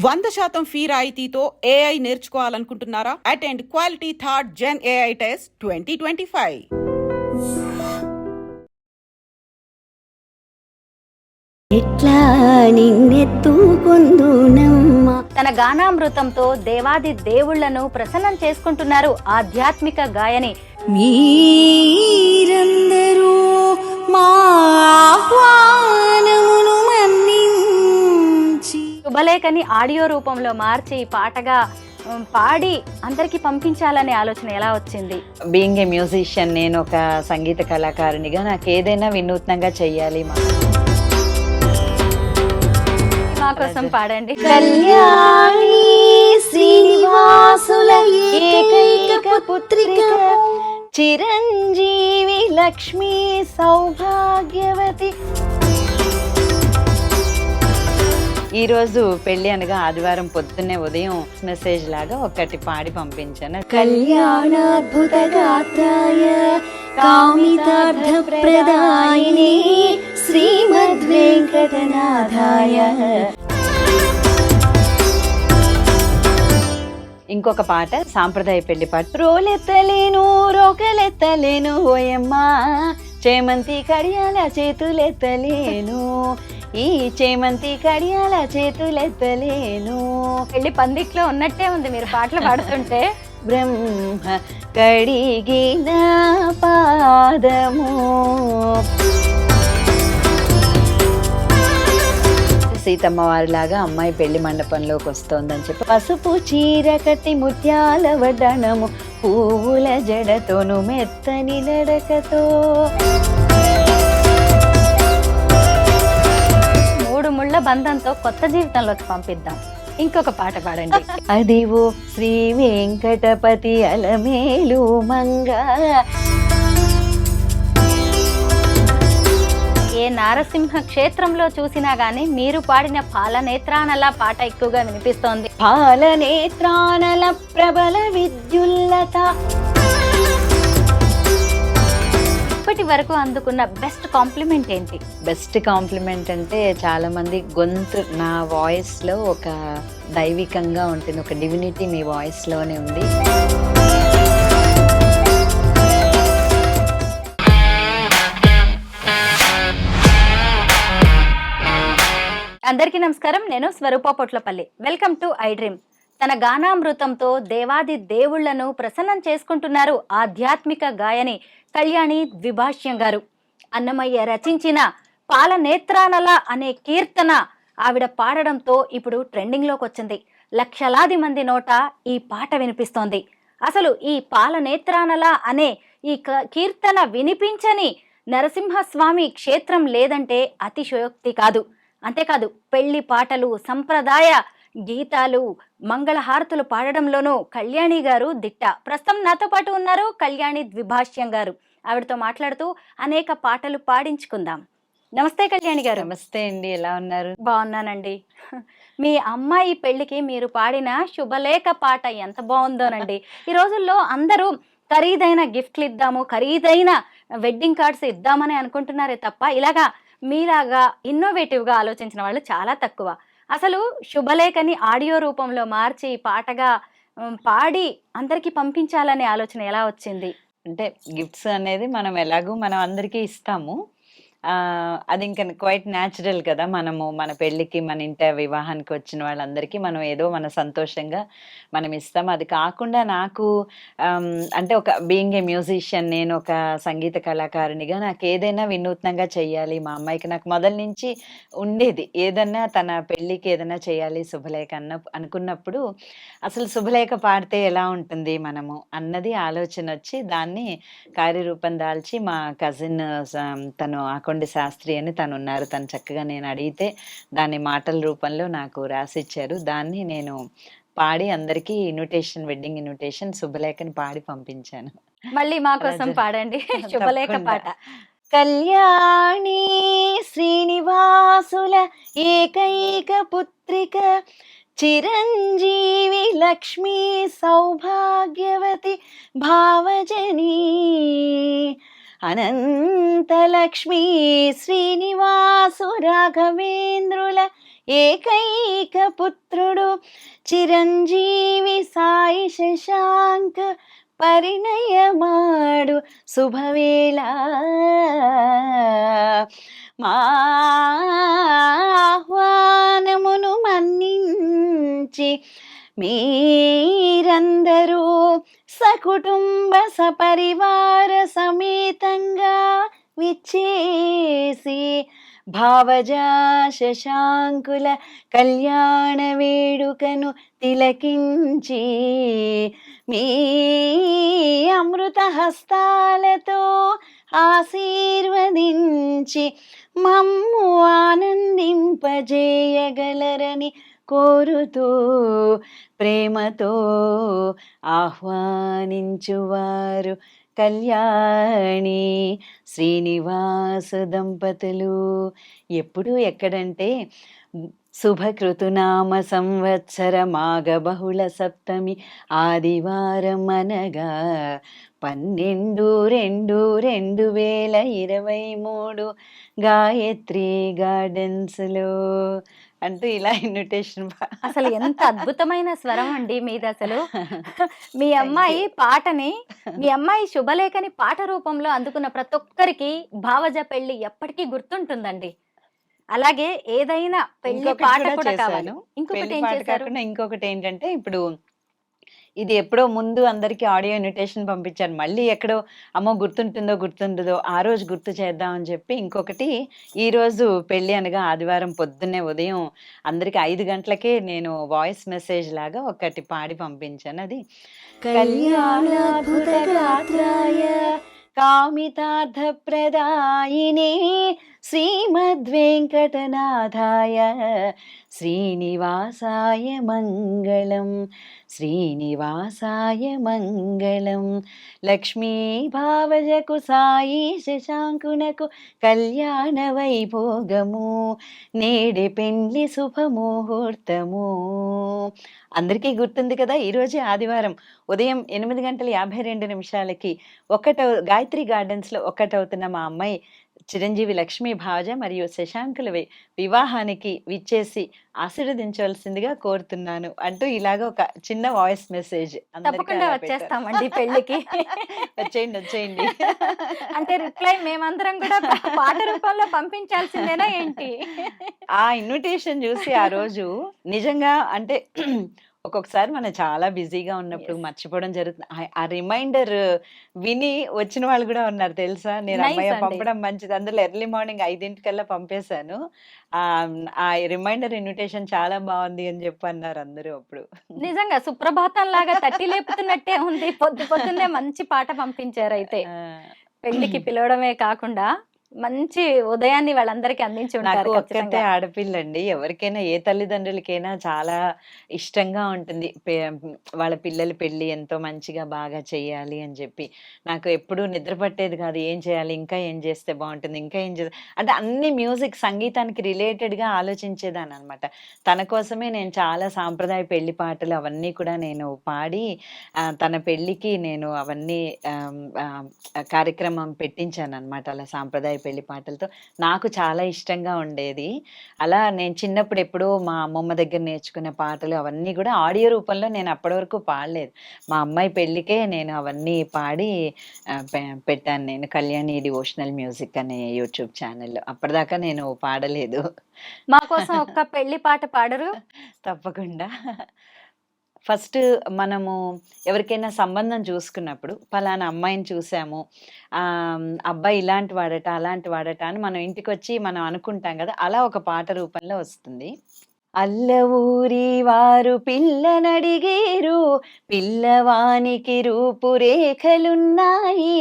100% fee రాయితీతో AI నేర్చుకోవాలనుకుంటున్నారా? Attend quality third gen AI test 2025. ఎట్లా నిన్నెత్తుకుందునమ్మ. తన గానామృతంతో దేవాది దేవుళ్లను ప్రసన్నం చేసుకుంటున్నారు ఆధ్యాత్మిక గాయని. మీరందరూ మా ఆహ్వానమును మన్నించి శుభలేఖని ఆడియో రూపంలో మార్చి పాటగా పాడి అందరికి పంపించాలనే ఆలోచన ఎలా వచ్చింది? బీయింగ్ ఏ మ్యూజిషియన్, నేను ఒక సంగీత కళాకారునిగా నాకు ఏదైనా వినూత్నంగా చెయ్యాలి. మా కోసం పాడండి. కళ్యాణి శ్రీనివాసుల ఏకైక పుత్రిక, చిరంజీవి లక్ష్మీ సౌభాగ్యవతి. ఈరోజు పెళ్లి అనగా ఆదివారం పొద్దున్నే ఉదయం మెసేజ్ లాగా ఒకటి పాడి పంపించాను. కళ్యాణాద్భుత గాత్రాయ కామితార్థ ప్రదాయిని శ్రీమద్వేంకటనాథాయ. ఇంకొక పాట సాంప్రదాయ పెళ్లి పాట. రోలెత్తలేను రోకలెత్తలేను ఓయమ్మా, చేమంతి కడియాల చేతులెత్తలేను, ఈ చేమంతి కడియాల చేతులెత్తలేను. పెళ్లి పందిట్లో ఉన్నట్టే ఉంది మీరు పాటలు పాడుతుంటే. బ్రహ్మ కడిగిన పాదము. సీతమ్మ వారిలాగా అమ్మాయి పెళ్లి మండపంలోకి వస్తోందని చెప్పి పసుపు చీర కట్టి ముత్యాల వడ్డనము, పువ్వుల జడతోను మెత్తని నడకతో. 3 ముళ్ళ బంధంతో కొత్త జీవితంలోకి పంపిద్దాం. ఇంకొక పాట పాడండి. అదివో శ్రీ వెంకటపతి అలమేలు మంగ. ఏ నారసింహ క్షేత్రంలో చూసినా గానీ మీరు పాడిన పాలనేత్రానల పాట ఎక్కువగా వినిపిస్తోంది. పాలనేత్రానల ప్రబల విద్యుల్లత. ఇప్పటి వరకు అందుకున్న బెస్ట్ కాంప్లిమెంట్ ఏంటి? బెస్ట్ కాంప్లిమెంట్ అంటే చాలా మంది గొంతు, నా వాయిస్ లో ఒక దైవికంగా ఉంటుంది, ఒక డివినిటీ మీ వాయిస్ లోనే ఉంది. అందరికీ నమస్కారం, నేను Swaroopa Potlapalli. Welcome to I dream. తన గానామృతంతో దేవాది దేవుళ్లను ప్రసన్నం చేసుకుంటున్నారు ఆధ్యాత్మిక గాయని కళ్యాణి ద్విభాష్యం గారు. అన్నమయ్య రచించిన పాలనేత్రానల అనే కీర్తన ఆవిడ పాడడంతో ఇప్పుడు ట్రెండింగ్లోకి వచ్చింది. లక్షలాది మంది నోట ఈ పాట వినిపిస్తోంది. అసలు ఈ పాలనేత్రానల అనే ఈ కీర్తన వినిపించని నరసింహస్వామి క్షేత్రం లేదంటే అతిశయోక్తి కాదు. అంతేకాదు, పెళ్లి పాటలు, సంప్రదాయ గీతాలు, మంగళహారతులు పాడడంలోనూ కళ్యాణి గారు దిట్ట. ప్రస్తుతం నాతో పాటు ఉన్నారు కళ్యాణి ద్విభాష్యం గారు. ఆవిడతో మాట్లాడుతూ అనేక పాటలు పాడించుకుందాం. నమస్తే కళ్యాణి గారు. నమస్తే అండి, ఎలా ఉన్నారు? బాగున్నానండి. మీ అమ్మాయి పెళ్లికి మీరు పాడిన శుభలేఖ పాట ఎంత బాగుందోనండి. ఈ రోజుల్లో అందరూ ఖరీదైన గిఫ్ట్లు ఇద్దాము, ఖరీదైన వెడ్డింగ్ కార్డ్స్ ఇద్దామని అనుకుంటున్నారే తప్ప ఇలాగా మీలాగా ఇన్నోవేటివ్గా ఆలోచించిన వాళ్ళు చాలా తక్కువ. అసలు శుభలేఖని ఆడియో రూపంలో మార్చి పాటగా పాడి అందరికీ పంపించాలనే ఆలోచన ఎలా వచ్చింది? అంటే గిఫ్ట్స్ అనేది మనం ఎలాగూ మనం అందరికీ ఇస్తాము, అది ఇంకా క్వైట్ న్యాచురల్ కదా. మనము మన పెళ్ళికి, మన ఇంట వివాహానికి వచ్చిన వాళ్ళందరికీ మనం ఏదో మన సంతోషంగా మనం ఇస్తాం. అది కాకుండా నాకు అంటే ఒక బీయింగ్ ఏ మ్యూజిషియన్, నేను ఒక సంగీత కళాకారునిగా నాకు ఏదైనా వినూత్నంగా చెయ్యాలి. మా అమ్మాయికి నాకు మొదల నుంచి ఉండేది, ఏదన్నా తన పెళ్ళికి ఏదైనా చేయాలి శుభలేఖ అనుకున్నప్పుడు అసలు శుభలేఖ పాడితే ఎలా ఉంటుంది మనము అన్నది ఆలోచన వచ్చి దాన్ని కార్యరూపం దాల్చి మా కజిన్ తను శాస్త్రి అని తను ఉన్నారు, తను చక్కగా నేను అడిగితే దాన్ని మాటల రూపంలో నాకు రాసిచ్చారు. దాన్ని నేను పాడి అందరికీ ఇన్విటేషన్, వెడ్డింగ్ ఇన్విటేషన్ శుభలేఖని పాడి పంపించాను. మళ్ళీ మా కోసం పాడండి శుభలేఖ పాట. కళ్యాణి శ్రీనివాసుల ఏకైక పుత్రిక, చిరంజీవి లక్ష్మీ సౌభాగ్యవతి భావజనీ, అనంతలక్ష్మీ శ్రీనివాసు రాఘవేంద్రుల ఏకైక పుత్రుడు చిరంజీవి సాయి శశాంక్ పరిణయమాడు శుభవేళ మా ఆహ్వానమును మన్నించి మీరందరూ సకుటుంబ సపరివార సమేతంగా విచ్చేసి భావజా శశాంకుల కళ్యాణ వేడుకను తిలకించి మీ అమృత హస్తాలతో ఆశీర్వదించి మమ్ము ఆనందింపజేయగలరని కోరుతూ ప్రేమతో ఆహ్వానించువారు కళ్యాణి శ్రీనివాస దంపతులు. ఎప్పుడు ఎక్కడంటే శుభకృతునామ సంవత్సర మాఘ బహుళ సప్తమి ఆదివారం అనగా 12/2/2023 గాయత్రి గార్డెన్స్లో అంటూ ఇలా ఇన్విటేషన్. అసలు ఎంత అద్భుతమైన స్వరం అండి మీది అసలు. మీ అమ్మాయి పాటని, మీ అమ్మాయి శుభలేఖని పాట రూపంలో అందుకున్న ప్రతి ఒక్కరికి భావజ పెళ్లి ఎప్పటికీ గుర్తుంటుందండి. అలాగే ఏదైనా పెళ్లి పాట కూడా కావాలి. ఇంకొకటి ఏం చేశారు? ఇంకొకటి ఏంటంటే ఇప్పుడు ఇది ఎప్పుడో ముందు అందరికి ఆడియో ఇన్విటేషన్ పంపించాను. మళ్ళీ ఎక్కడో అమ్మో గుర్తుంటుందో ఆ రోజు గుర్తు చేద్దాం అని చెప్పి ఇంకొకటి ఈ రోజు పెళ్లి అనగా ఆదివారం పొద్దున్నే ఉదయం అందరికి 5 గంటలకే నేను వాయిస్ మెసేజ్ లాగా ఒకటి పాడి పంపించాను. అది కళ్యాణాద్భుత గాత్రాయ కామితార్థ ప్రదాయినే శ్రీమద్వేంకటనాథాయ శ్రీనివాసాయ మంగళం శ్రీనివాసాయ మంగళం. లక్ష్మీ భావజకు సాయి శశాంకునకు కళ్యాణ వైభోగము నేడే పెండ్లి శుభముహూర్తము. అందరికీ గుర్తుంది కదా, ఈరోజే ఆదివారం ఉదయం 8:52 గాయత్రి గార్డెన్స్లో ఒకటవుతున్న మా అమ్మాయి చిరంజీవి లక్ష్మీ భావజ మరియు శశాంకుల వివాహానికి విచ్చేసి ఆశీర్వదించవలసిందిగా కోరుతున్నాను అంటూ ఇలాగ ఒక చిన్న వాయిస్ మెసేజ్. తప్పకుండా వచ్చేస్తామండి పెళ్లికి. వచ్చేయండి. అంటే రిప్లై మేమందరం కూడా పాట రూపంలో పంపించాల్సిందేనా ఏంటి? ఆ ఇన్విటేషన్ చూసి ఆ రోజు నిజంగా అంటే ఒక్కొక్కసారి మనం చాలా బిజీగా ఉన్నప్పుడు మర్చిపోవడం జరుగుతుంది. ఆ రిమైండర్ విని వచ్చిన వాళ్ళు కూడా ఉన్నారు తెలుసా. నేను అమ్మాయి పంపడం మంచిది, అందులో ఎర్లీ మార్నింగ్ 5 పంపేశాను. ఆ రిమైండర్ ఇన్విటేషన్ చాలా బాగుంది అని చెప్పి అన్నారు అందరూ. అప్పుడు నిజంగా సుప్రభాతం లాగా తట్టి లేపుతున్నట్టే ఉంది. పొద్దున్నే మంచి పాట పంపించారు. అయితే పెళ్లికి పిలవడమే కాకుండా మంచి ఉదయాన్ని వాళ్ళందరికీ అందించి ఉంటారు. నాకు ఒక్కతే ఆడపిల్లండి. ఎవరికైనా ఏ తల్లిదండ్రులకైనా చాలా ఇష్టంగా ఉంటుంది వాళ్ళ పిల్లల పెళ్లి ఎంతో మంచిగా బాగా చెయ్యాలి అని చెప్పి. నాకు ఎప్పుడూ నిద్ర పట్టేది కాదు, ఏం చేయాలి, ఇంకా ఏం చేస్తే బాగుంటుంది, ఇంకా ఏం చేయాలి అంటే అన్ని మ్యూజిక్ సంగీతానికి రిలేటెడ్గా ఆలోచించేదాన్ని అనమాట. తన కోసమే నేను చాలా సాంప్రదాయ పెళ్లి పాటలు అవన్నీ కూడా నేను పాడి తన పెళ్లికి నేను అవన్నీ కార్యక్రమం పెట్టించాను అనమాట. అలా సాంప్రదాయ పెళ్లి పాటలతో నాకు చాలా ఇష్టంగా ఉండేది. అలా నేను చిన్నప్పుడు ఎప్పుడో మా అమ్మమ్మ దగ్గర నేర్చుకునే పాటలు అవన్నీ కూడా ఆడియో రూపంలో నేను అప్పటి వరకు పాడలేదు. మా అమ్మాయి పెళ్లికే నేను అవన్నీ పాడి పెట్టాను. నేను కళ్యాణి డివోషనల్ మ్యూజిక్ అనే యూట్యూబ్ ఛానల్లో. అప్పటిదాకా నేను పాడలేదు. మా కోసం ఒక్క పెళ్లి పాట పాడరు? తప్పకుండా. ఫస్ట్ మనము ఎవరికైనా సంబంధం చూసుకున్నప్పుడు పలానా అమ్మాయిని చూసాము, అబ్బాయి ఇలాంటి వాడట అలాంటి వాడట అని మనం ఇంటికి వచ్చి మనం అనుకుంటాం కదా, అలా ఒక పాట రూపంలో వస్తుంది. అల్ల ఊరి వారు పిల్లనడిగేరు, పిల్లవానికి రూపురేఖలున్నాయి,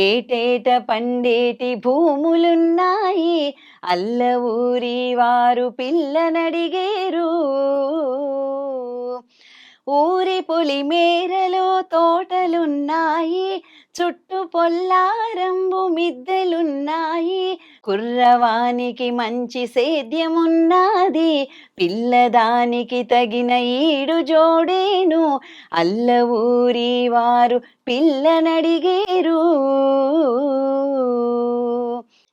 ఏటేట పండేటి భూములున్నాయి. అల్ల ఊరి వారు పిల్లనడిగేరు, ఊరి పొలి మేరలో తోటలున్నాయి, చుట్టు పొల్లారంబు మిద్దెలున్నాయి, కుర్రవానికి మంచి సేద్యమున్నది, పిల్లదానికి తగిన ఈడు జోడేను, అల్ల ఊరి వారు పిల్లనడిగేరు.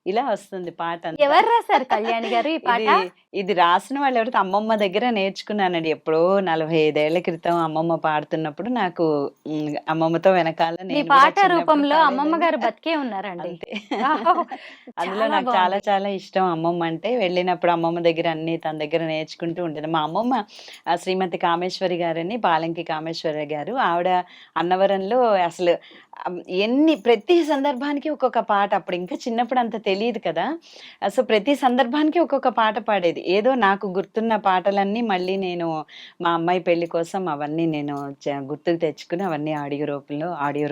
ఇలా వస్తుంది పాట. ఎవరు రాశారు కళ్యాణి గారు ఈ పాట? ఇది రాసిన వాళ్ళు ఎవరైతే అమ్మమ్మ దగ్గర నేర్చుకున్నానండి. ఎప్పుడో 45 ఏళ్ల క్రితం అమ్మమ్మ పాడుతున్నప్పుడు నాకు అమ్మమ్మతో వెనకాల మీ నేను కూడా పాట చిన్నప్పుడు రూపంలో అమ్మమ్మ పాడేదాన్ని. గారు బతికే ఉన్నారండి. అంతే. వావ్! అందులో చాలా నాకు చాలా బాగుంది. చాలా ఇష్టం అమ్మమ్మ అంటే. వెళ్ళినప్పుడు అమ్మమ్మ దగ్గర అన్నీ తన దగ్గర నేర్చుకుంటూ ఉండేది. మా అమ్మమ్మ శ్రీమతి కామేశ్వరి గారని, పాలంకి కామేశ్వరి గారు. ఆవిడ అన్నవరంలో అసలు ప్రతి సందర్భానికి ఒక్కొక్క పాట. అప్పుడు ఇంకా చిన్నప్పుడు అంత తెలీదు కదా! సో, ప్రతి సందర్భానికి ఒక్కొక్క పాట పాడేది. ఏదో నాకు గుర్తున్న పాటలన్నీ మళ్ళీ నేను మా అమ్మాయి పెళ్లి కోసం అవన్నీ నేను గుర్తుకు తెచ్చుకుని అవన్నీ ఆడియో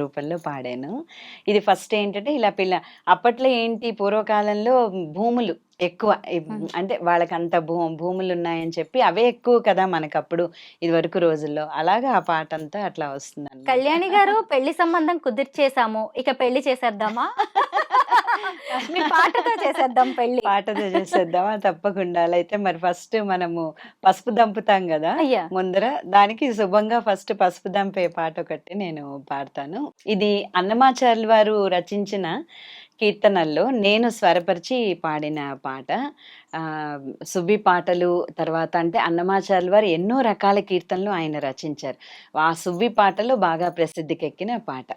రూపంలో పాడాను. ఇది ఫస్ట్ ఏంటంటే ఇలా అప్పట్లో ఏంటి పూర్వకాలంలో భూములు ఎక్కువ. అంటే వాళ్ళకంత భూములున్నాయని చెప్పి అవే ఎక్కువ కదా మనకప్పుడు ఇదివరకు రోజుల్లో. అలాగా ఆ పాటంతా అట్లా వస్తుందన్నమాట. కళ్యాణి గారు పెళ్లి సంబంధం కుదిర్చేసాము. ఇక పెళ్లి చేసేద్దామా? మీ పాటతో చేసేద్దాం పెళ్లి. పాటతో చేసేద్దామా? తప్పకుండా. అలా అయితే మరి ఫస్ట్ మనము పసుపు దంపుతాం గదా! అయ్యా! ముందర దానికి శుభంగా ఫస్ట్ పసుపు దంపే పాట ఒకటి నేను పాడతాను. ఇది అన్నమాచార్యులు వారు రచించిన కీర్తనల్లో నేను స్వరపరిచి పాడిన పాట. సుబ్బి పాటలు తర్వాత అంటే అన్నమాచార్యులు వారు ఎన్నో రకాల కీర్తనలు ఆయన రచించారు. ఆ సువ్వి పాటలు బాగా ప్రసిద్ధికెక్కిన పాట.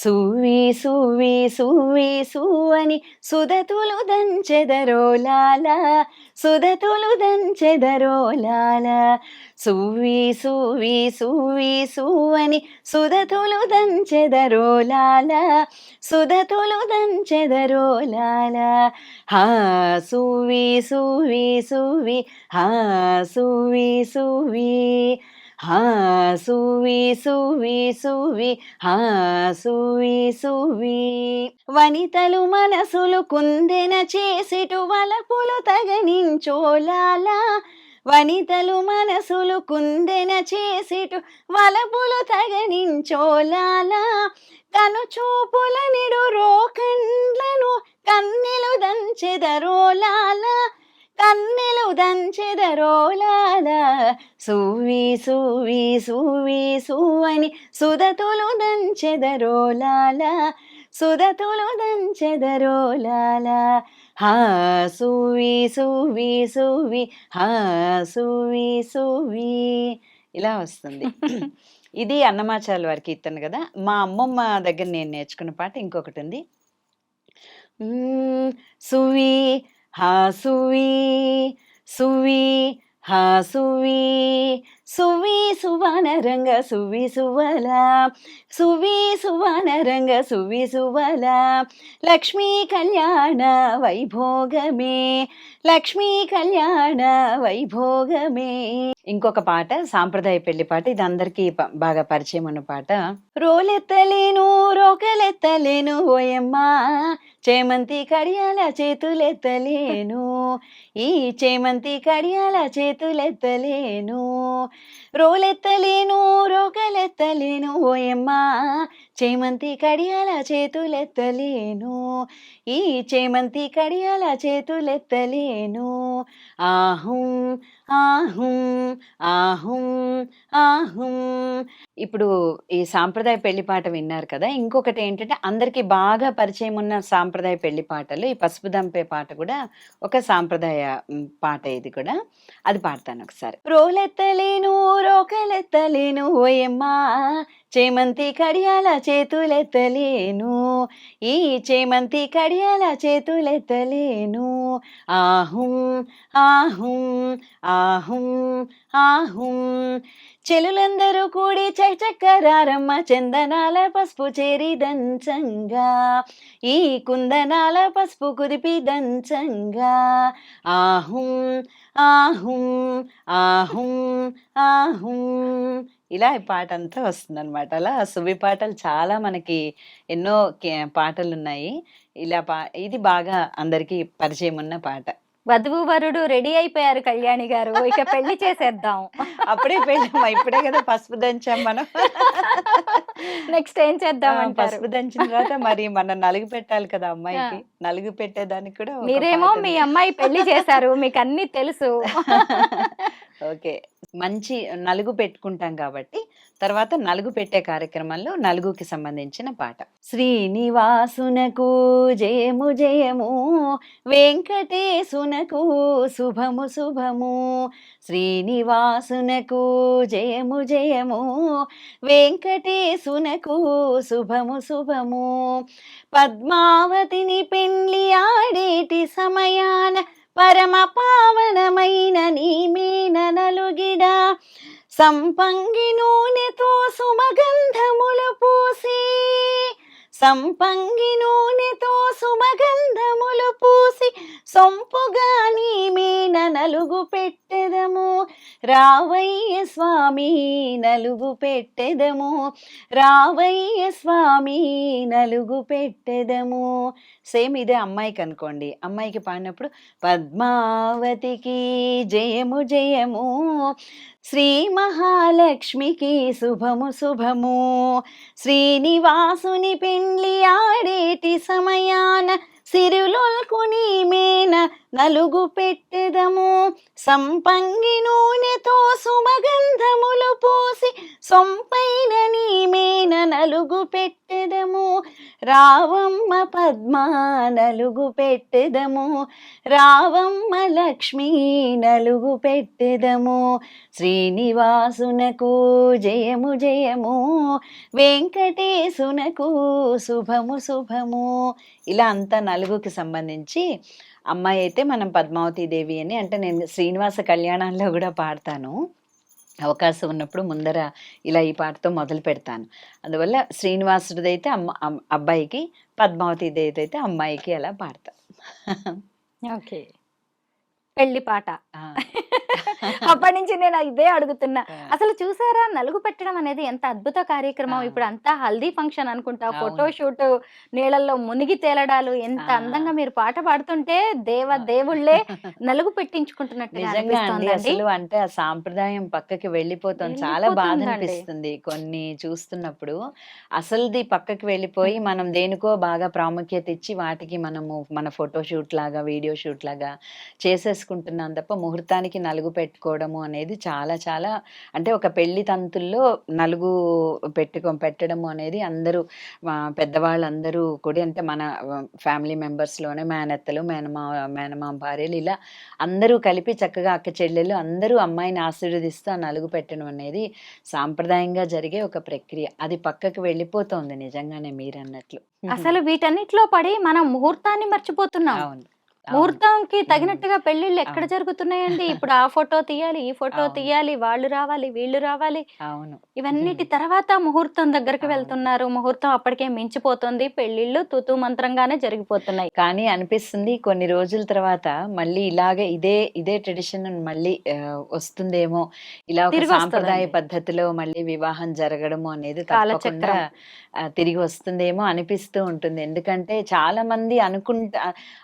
సువ్వి సువ్వి సువ్వి సువ్వని సుధతులు దంచెదరో లాల, సుధతులు దంచెదరో లాల, సువ్వి సువ్వి సువ్వి సువ్వని సుధతులు దంచెదరో లాల, సుధతులు దంచెదరో లాల, హా సువ్వి సువ్వి సువ్వి, హా సువ్వి సువ్వి, హా సువ్వి సువ్వి సువ్వి, హా సువ్వి సువ్వి. వనితలు మనసులు కుందెన చేసిటు వలపులు తగనించోలాల, వనితలు మనసులు కుందెన చేసిటు వలపులు తగనించోలాల, కను చూపుల నిడు రోకండ్లను కన్నెలు దంచెదరోలాల, కన్నెలు దంచెదరోలాల, సువ్వి సువ్వి సువ్వి సువ్వని సుధతులు దంచెదరోలాల, సుధతులు దంచెదరోలాల, హా సువ్వి సువ్వి సువ్వి, హా సువ్వి సువ్వి. ఇలా వస్తుంది. ఇది అన్నమాచార్యుల వారి కీర్తన కదా. మా అమ్మమ్మ దగ్గర నేను నేర్చుకున్న పాట ఇంకొకటి ఉంది. సువ్వి హా సువ్వి, సువ్వి హా సువ్వి, సువ్వి సువన రంగ సువ్వి సువల, సువ్వి సువన రంగ సువ్వి సువల, లక్ష్మీ కళ్యాణ వైభోగమే, లక్ష్మీ కళ్యాణ వైభోగమే. ఇంకొక పాట సాంప్రదాయ పెళ్లి పాట. ఇది అందరికీ బాగా పరిచయం ఉన్న పాట. రోలెత్తలేను రోకలెత్తలేను ఓయమ్మా, చేమంతి కడియాల చేతులెత్తలేను, ఈ చేమంతి కడియాల చేతులెత్తలేను, రోలెత్తలేను రోకలెత్తలేను ఓయమ్మా, చేమంతి కడియాల చేతులెత్తలేను, ఈ చేమంతి కడియాల చేతులెత్తలేను, ఆహుం ఆహుం ఆహుం ఆహుం. ఇప్పుడు ఈ సాంప్రదాయ పెళ్లి పాట విన్నారు కదా. ఇంకొకటి ఏంటంటే అందరికీ బాగా పరిచయం ఉన్న సాంప్రదాయ పెళ్లి పాటలు ఈ పసుపు దంపే పాట కూడా ఒక సాంప్రదాయ పాట. ఇది కూడా అది పాడతాను ఒకసారి. రోలెత్తలేను రోకలెత్తలేను ఓయమ్మా, చేమంతి కడియాల చేతులెత్తలేను, ఈ చేమంతి కడియాల చేతులెత్తలేను, ఆహుం ఆహుం ఆహుం ఆహుం. చెలులందరూ కూడి చక్కరారమ్మ, చందనాల పసుపు చేరి దంచంగా, ఈ కుందనాల పసుపు కుదిపి దంచంగా, ఆహుం ఆహుం ఆహుం ఆహుం. ఇలా ఈ పాట అంతా వస్తుంది అనమాట. అలా సువ్వి పాటలు చాలా మనకి ఎన్నో పాటలు ఉన్నాయి. ఇలా ఇది బాగా అందరికీ పరిచయం ఉన్న పాట. వధువు వరుడు రెడీ అయిపోయారు కళ్యాణి గారు. ఇక పెళ్లి చేసేద్దాం. అప్పుడే పెళ్ళమ్మా, ఇప్పుడే కదా పసుపు దంచాం మనం. నెక్స్ట్ ఏం చేద్దాం అంటారు? పసుపు దంచిన తర్వాత మరి మనం నలుగు పెట్టాలి కదా అమ్మాయికి. నలుగు పెట్టేదానికి కూడా ఒక మీరేమో పాట మీ ఉంది. అమ్మాయి పెళ్లి చేశారు, మీకు అన్ని తెలుసు. ఓకే, మంచి నలుగు పెట్టుకుంటాం కాబట్టి తర్వాత నలుగు పెట్టే కార్యక్రమంలో నలుగుకి సంబంధించిన పాట. శ్రీనివాసునకు జయము జయము, వెంకటేశునకు శుభము శుభము. శ్రీనివాసునకు జయము జయము, వెంకటేశునకు శుభము శుభము. పద్మావతిని పెండ్లి ఆడేటి సమయాన పరమ పావనమైన నీ మీన నలుగిడ సంపంగి నూనెతో సుమగంధములు పూసి, సంపంగి నూనెతో సుమగంధములు పూసి సొంపుగా నీ మీన నలుగు పెట్టెదము. రావయ్య స్వామి నలుగు పెట్టెదము, రావయ్య స్వామి నలుగు పెట్టెదము. సేమ్ ఇదే అమ్మాయికి అనుకోండి, అమ్మాయికి పాడినప్పుడు పద్మావతికి జయము జయము, శ్రీ మహాలక్ష్మికి శుభము శుభము. శ్రీనివాసుని పెండ్లి ఆడేటి సమయాన సిరులొల్కుని మేన నలుగు పెట్టెదము. సంపంగి నూనెతో సుమగంధములు పూసి సొంపైన నీ మేన నలుగు పెట్టెదము. రావమ్మ పద్మ నలుగు పెట్టెదము, రావమ్మ లక్ష్మి నలుగు పెట్టెదము. శ్రీనివాసునకు జయము జయము, వెంకటేశునకు శుభము శుభము. ఇలా అంతా నలుగుకి సంబంధించి అమ్మాయి అయితే మనం పద్మావతి దేవి అని, అంటే నేను శ్రీనివాస కళ్యాణాల్లో కూడా పాడతాను. అవకాశం ఉన్నప్పుడు ముందర ఇలా ఈ పాటతో మొదలు పెడతాను. అందువల్ల శ్రీనివాసుడిదైతే అబ్బాయికి, పద్మావతి దేవి అయితే అమ్మాయికి అలా పాడతా. ఓకే, పెళ్లి పాట. అప్పటి నుంచి నేను ఇదే అడుగుతున్నా. అసలు చూసారా, నలుగు పెట్టడం అనేది ఎంత అద్భుత కార్యక్రమం. ఇప్పుడు అంతా హల్దీ ఫంక్షన్ అనుకుంటా, ఫోటో షూట్, నీళ్ళల్లో మునిగి తేలడాలు. ఎంత అందంగా మీరు పాట పాడుతుంటే దేవుళ్ళే నలుగు పెట్టించుకుంటున్నట్టు నిజంగా అండి. అసలు అంటే ఆ సాంప్రదాయం పక్కకి వెళ్ళిపోతుంది. చాలా బాధ అనిపిస్తుంది కొన్ని చూస్తున్నప్పుడు. అసలుది పక్కకి వెళ్ళిపోయి మనం దేనికో బాగా ప్రాముఖ్యత ఇచ్చి వాటికి మనము మన ఫోటో షూట్ లాగా, వీడియో షూట్ లాగా చేసేసుకుంటున్నాం తప్ప ముహూర్తానికి నలుగు పెట్టుకోవడము అనేది చాలా చాలా, అంటే ఒక పెళ్లి తంతుల్లో నలుగు పెట్టడము అనేది అందరూ పెద్దవాళ్ళందరూ కూడా, అంటే మన ఫ్యామిలీ మెంబర్స్లోనే మేనత్తలు, మేనమా భార్యలు, ఇలా అందరూ కలిపి చక్కగా అక్క చెల్లెలు అందరూ అమ్మాయిని ఆశీర్వదిస్తూ ఆ నలుగు పెట్టడం అనేది సాంప్రదాయంగా జరిగే ఒక ప్రక్రియ. అది పక్కకు వెళ్ళిపోతుంది నిజంగానే మీరు అన్నట్లు. అసలు వీటన్నిటిలో పడి మనం ముహూర్తాన్ని మర్చిపోతున్నాం. అవును, ముహూర్తంకి తగినట్టుగా పెళ్లిళ్ళు ఎక్కడ జరుగుతున్నాయండి. ఇప్పుడు ఆ ఫోటో తీయాలి, ఈ ఫోటో తీయాలి, వాళ్ళు రావాలి, వీళ్ళు రావాలి. అవును, ఇవన్నిటి తర్వాత ముహూర్తం దగ్గరికి వెళ్తున్నారు. ముహూర్తం అప్పటికే మించిపోతుంది. పెళ్లిళ్ళు తుతు మంత్రంగానే జరిగిపోతున్నాయి. కానీ అనిపిస్తుంది కొన్ని రోజుల తర్వాత మళ్ళీ ఇలాగే ఇదే ట్రెడిషన్ మళ్ళీ వస్తుందేమో, ఇలా ఒక సాంప్రదాయ పద్ధతిలో మళ్ళీ వివాహం జరగడము అనేది తప్పకుండా తిరిగి వస్తుందేమో అనిపిస్తూ ఉంటుంది. ఎందుకంటే చాలా మంది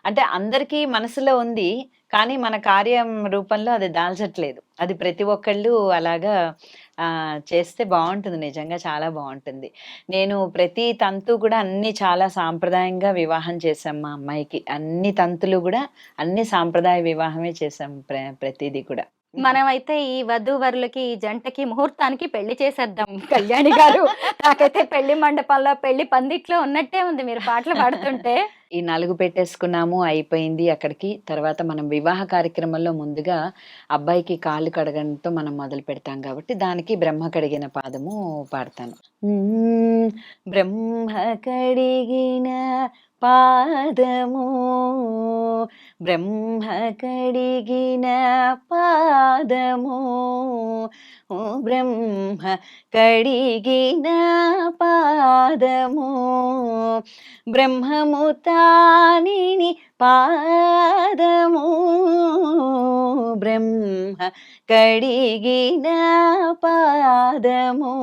అంటే అందరికీ మనసులో ఉంది, కానీ మన కార్యం రూపంలో అది దాల్చట్లేదు. అది ప్రతి ఒక్కళ్ళు అలాగా చేస్తే బాగుంటుంది, నిజంగా చాలా బాగుంటుంది. నేను ప్రతి తంతు కూడా అన్ని చాలా సాంప్రదాయంగా వివాహం చేశాం మా అమ్మాయికి. అన్ని తంతులు కూడా అన్ని సాంప్రదాయ వివాహమే చేశాం, ప్రతిదీ కూడా. మనమైతే ఈ వధూవరులకి, ఈ జంటకి ముహూర్తానికి పెళ్లి చేసేద్దాం కళ్యాణి గారు. నాకైతే పెళ్లి మండపంలో, పెళ్లి పందిట్లో ఉన్నట్టే ఉంది మీరు పాటలు పాడుతుంటే. ఈ నలుగు పెట్టేసుకున్నాము, అయిపోయింది అక్కడికి. తర్వాత మనం వివాహ కార్యక్రమంలో ముందుగా అబ్బాయికి కాళ్ళు కడగడంతో మనం మొదలు పెడతాం కాబట్టి దానికి బ్రహ్మ కడిగిన పాదము పాడతాను. బ్రహ్మ కడిగిన పాదము, బ్రహ్మ కడిగిన పాదము, బ్రహ్మ కడిగిన పాదము, బ్రహ్మము తానిని పాదము, బ్రహ్మ కడిగిన పాదము,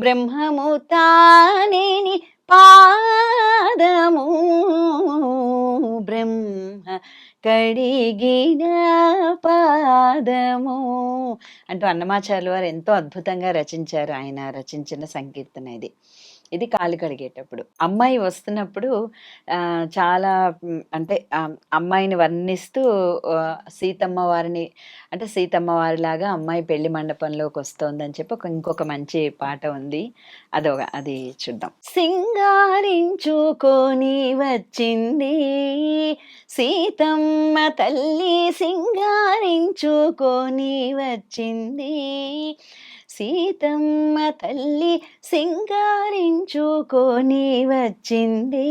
బ్రహ్మము తానిని పాదము, బ్రహ్మ కడిగిన పాదము అంటూ అన్నమాచార్యుల వారు ఎంతో అద్భుతంగా రచించారు. ఆయన రచించిన సంకీర్తన ఇది. ఇది కాలు కడిగేటప్పుడు. అమ్మాయి వస్తున్నప్పుడు చాలా అంటే అమ్మాయిని వర్ణిస్తూ సీతమ్మ వారిని అంటే సీతమ్మ వారిలాగా అమ్మాయి పెళ్లి మండపంలోకొస్తోందని చెప్పి ఇంకొక మంచి పాట ఉంది. అది చూద్దాం. సింగారించుకొని వచ్చింది సీతమ్మ తల్లి, సింగారించుకొని వచ్చింది సీతమ్మ తల్లి, సింగారించుకొని వచ్చింది.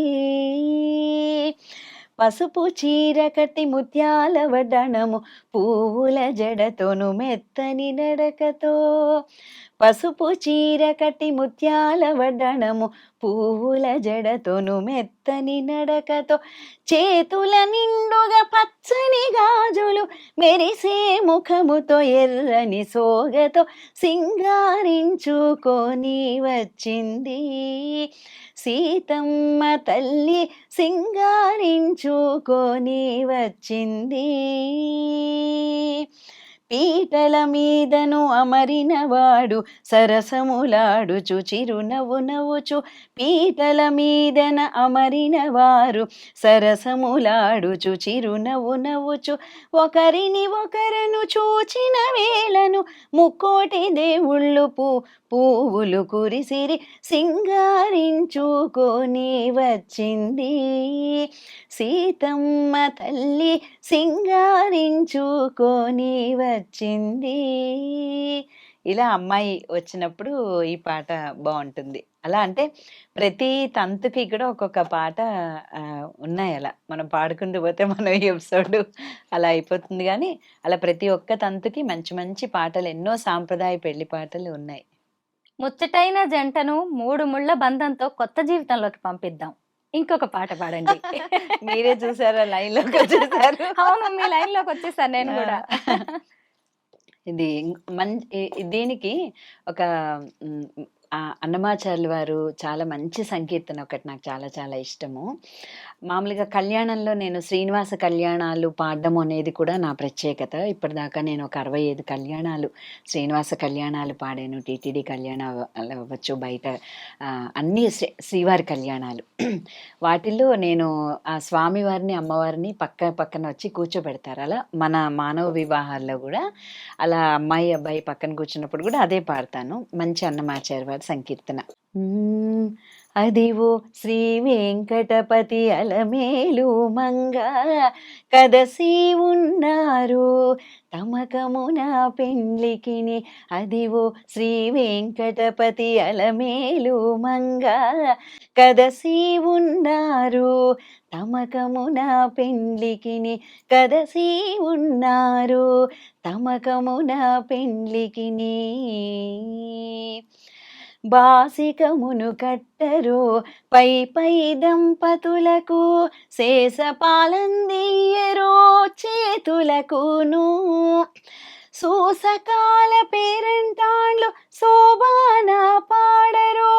పసుపు చీర కట్టి ముత్యాల వడ్డణము, పువ్వుల జడతోను మెత్తని నడకతో. పసుపు చీర కట్టి ముత్యాల వడ్డణము, పువ్వుల జడతోను మెత్తని నడకతో. చేతుల నిండుగా పచ్చని గాజులు, మెరిసే ముఖముతో ఎర్రని సోగతో సింగారించుకొని వచ్చింది సీతమ్మ తల్లి, సింగారించుకొని వచ్చింది. పీటల మీదను అమరినవాడు సరసములాడుచు చిరునవ్వు నవ్వుచు. పీటల మీదన అమరినవారు సరసములాడుచు చిరునవ్వు నవ్వుచు. ఒకరిని ఒకరను చూచిన వేళను ముక్కోటి దేవుళ్ళు పువ్వులు కురిసిరి సింగారించుకొని వచ్చింది సీతమ్మ తల్లి, సింగారించుకొని వచ్చింది. ఇలా అమ్మాయి వచ్చినప్పుడు ఈ పాట బాగుంటుంది. అలా అంటే ప్రతి తంతుకి కూడా ఒక్కొక్క పాట ఉన్నాయి. అలా మనం పాడుకుంటూ పోతే మన ఎపిసోడ్ అలా అయిపోతుంది. కానీ అలా ప్రతి ఒక్క తంతుకి మంచి మంచి పాటలు, ఎన్నో సాంప్రదాయ పెళ్లి పాటలు ఉన్నాయి. ముచ్చటైన జంటను 3 ముళ్ళ బంధంతో కొత్త జీవితంలోకి పంపిద్దాం. ఇంకొక పాట పాడండి. మీరే చూసారా, లైన్ లోకి వచ్చేసారు. అవును, మీ లైన్ లోకి వచ్చేసాను నేను కూడా. ఇది దీనికి ఒక అన్నమాచార్యులు వారు చాలా మంచి సంకీర్తన ఒకటి నాకు చాలా చాలా ఇష్టము. మామూలుగా కళ్యాణంలో నేను శ్రీనివాస కళ్యాణాలు పాడడం అనేది కూడా నా ప్రత్యేకత. ఇప్పటిదాకా నేను ఒక 65 కళ్యాణాలు శ్రీనివాస కళ్యాణాలు పాడాను. టీటీడీ కళ్యాణాలు అవ్వచ్చు, బయట అన్ని శ్రీవారి కళ్యాణాలు. వాటిల్లో నేను ఆ స్వామివారిని అమ్మవారిని పక్కన వచ్చి కూర్చోబెడతారు. అలా మన మానవ వివాహాల్లో కూడా అలా అమ్మాయి అబ్బాయి పక్కన కూర్చున్నప్పుడు కూడా అదే పాడతాను. మంచి అన్నమాచార్య వారి సంకీర్తన. అదివో శ్రీ వెంకటపతి అలమేలు మంగ కదసి ఉన్నారు తమకమున పెండ్లికిని. అదివో శ్రీ వెంకటపతి అలమేలు మంగ కదసి ఉన్నారు తమకమున పెండ్లికిని. కదసి ఉన్నారు తమకమున పెండ్లికిని. బాసికమును కట్టరు పై దంపతులకు, శేషపాలందియరో చేతులకును. సూసకాల పేరంటాండ్లు శోభాన పాడరో,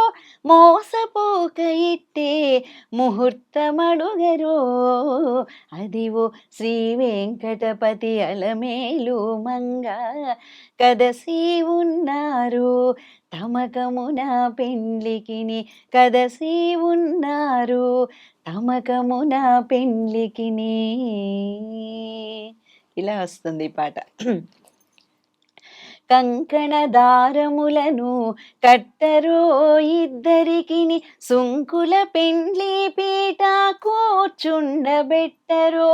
మోసపోక ఇట్టే ముహూర్తమడుగరో. అదివో శ్రీ వెంకటపతి అలమేలు మంగ కదసి ఉన్నారు తమకమున పెండ్లికిని. కదసి ఉన్నారు తమకమున పెండ్లికిని. ఇలా వస్తుంది ఈ పాట. కంకణ దారములను కట్టరో ఇద్దరికిని, సుంకుల పెండ్లి పీట కూర్చుండబెట్టరో.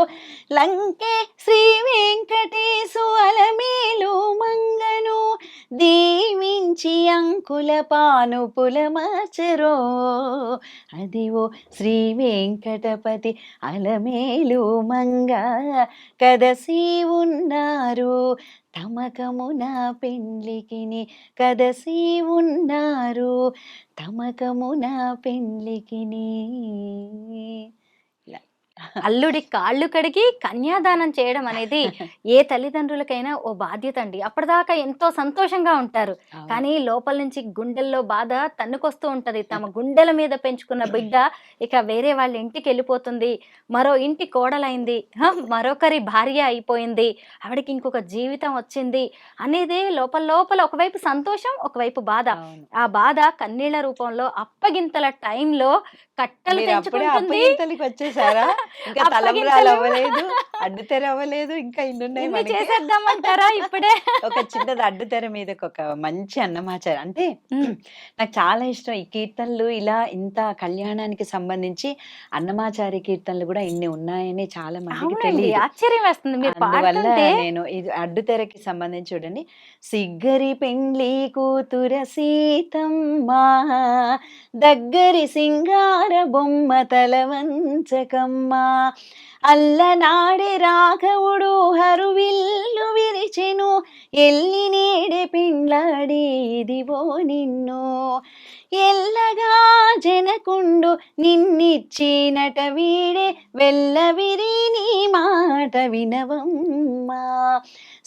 లంకే శ్రీ వెంకటేశు అలమేలు మంగను దీవించి అంకుల పానుపుల మార్చరో. అదివో శ్రీ వెంకటపతి అలమేలు మంగ కదసి ఉన్నారు తమకమున పెండ్లికిని. కదసి ఉన్నారు తమకమున పెండ్లికిని. అల్లుడి కాళ్ళు కడిగి కన్యాదానం చేయడం అనేది ఏ తల్లిదండ్రులకైనా ఓ బాధ్యత అండి. అప్పటిదాకా ఎంతో సంతోషంగా ఉంటారు. అవును. కానీ లోపల నుంచి గుండెల్లో బాధ తన్నుకొస్తూ ఉంటది. తమ గుండెల మీద పెంచుకున్న బిడ్డ ఇక వేరే వాళ్ళ ఇంటికి వెళ్ళిపోతుంది, మరో ఇంటి కోడలైంది, మరొకరి భార్య అయిపోయింది, ఆవిడకి ఇంకొక జీవితం వచ్చింది అనేది లోపల లోపల ఒకవైపు సంతోషం, ఒకవైపు బాధ. అవును. ఆ బాధ కన్నీళ్ల రూపంలో అప్పగింతల టైంలో కట్టలు మీరు అప్పుడే తెంచుకుంటుంది. అప్పగింతలకి వచ్చేసారా? ఇంకా తలంబ్రాలు అప్పగింతలు అవ్వలేదు, అడ్డుతెర అవ్వలేదు, ఇంకా ఇన్ని ఉన్నాయి ఇన్ని మనకి. చేసేద్దామంటారా ఇప్పుడే? ఒక చిన్నది అడ్డుతెర మీదకి ఒక మంచి అన్నమాచారం అంటే నాకు చాలా ఇష్టం ఈ కీర్తనలు. ఇలా ఇంత కళ్యాణానికి సంబంధించి అన్నమాచారి కీర్తనలు కూడా ఇన్ని ఉన్నాయని చాలా మందికి అవునండి, తెలియదు. ఆశ్చర్యం వేస్తుంది మీరు అందువల్ల పాడుతుంటే. నేను ఇది అడ్డుతెరకి సంబంధించి చూడండి. సిగ్గరి పెండ్లి కూతుర సీతమ్మ, దగ్గరి సింగార బొమ్మ తల వంచకమ్మ, అల్లనాడే రాఘవుడు హరువిల్లు విరిచెను, ఎల్లి నేడే పిండ్లాడి ఇదివో నిన్ను, ఎల్లగా జనకుండు నిన్నిచ్చినట వీడే, వెల్లవిరి నీ మాట వినవమ్మా,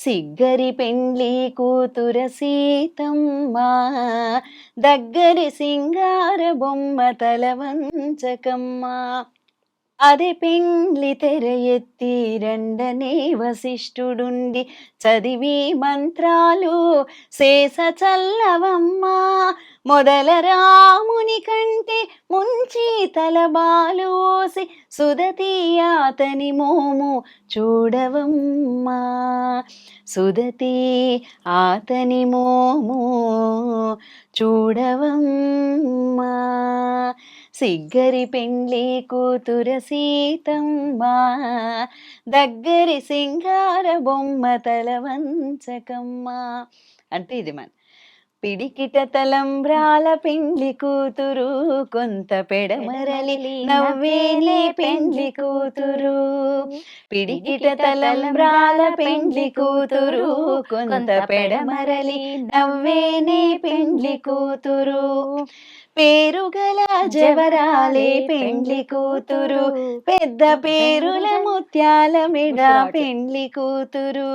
సిగ్గరి పెండ్లి కూతుర సీతమ్మ, దగ్గరి సింగార బొమ్మ తల వంచకమ్మ, అదే పెండ్లి తెర ఎత్తి రెండనే వశిష్ఠుడుండి, చదివి మంత్రాలు శేష చల్లవమ్మ, మొదల రాముని కంటే ముంచి తలబాలోసి, సుదతి అతని మోము చూడవమ్మా, సుదతి అతని మోము చూడవమ్మా, సిగ్గరి పెండ్లి కూతుర సీతమ్మ, దగ్గరి సింగార బొమ్మ తల వంచకమ్మ. అంటే ఇది మన పిడికిట తలంబ్రాల పెండ్లి కూతురు, కొంత పెడమరలి నవ్వేనే పెండ్లి కూతురు, పిడికిట తలంబ్రాల పెండ్లి కూతురు, కొంత పెడమరలి నవ్వేనే పెండ్లి కూతురు, పేరుగల జవరాలే పెండ్లి కూతురు, పెద్ద పేరుల ముత్యాల మెడ పెండ్లి కూతురు,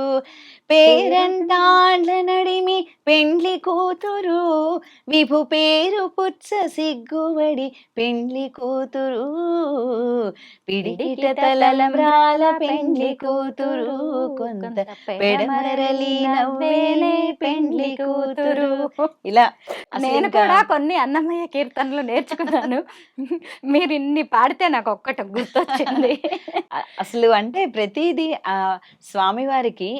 పేరంటాండ్ల నడిమి పెండ్లి కూతురు, విభు పేరు పుచ్చ సిగ్గువడి పెండ్లి కూతురు, పిడికిట తలంబ్రాల పెండ్లి కూతురు, కొంత పెడమరలి నవ్వేనే పెండ్లి కూతురు. ఇలా నేను కూడా కొన్ని అన్నమయ్య కీర్తనలు నేర్చుకున్నాను. మీరు ఇన్ని పాడితే నాకు ఒక్కటి గుర్తొచ్చింది. అసలు అంటే ప్రతిదీ స్వామివారికి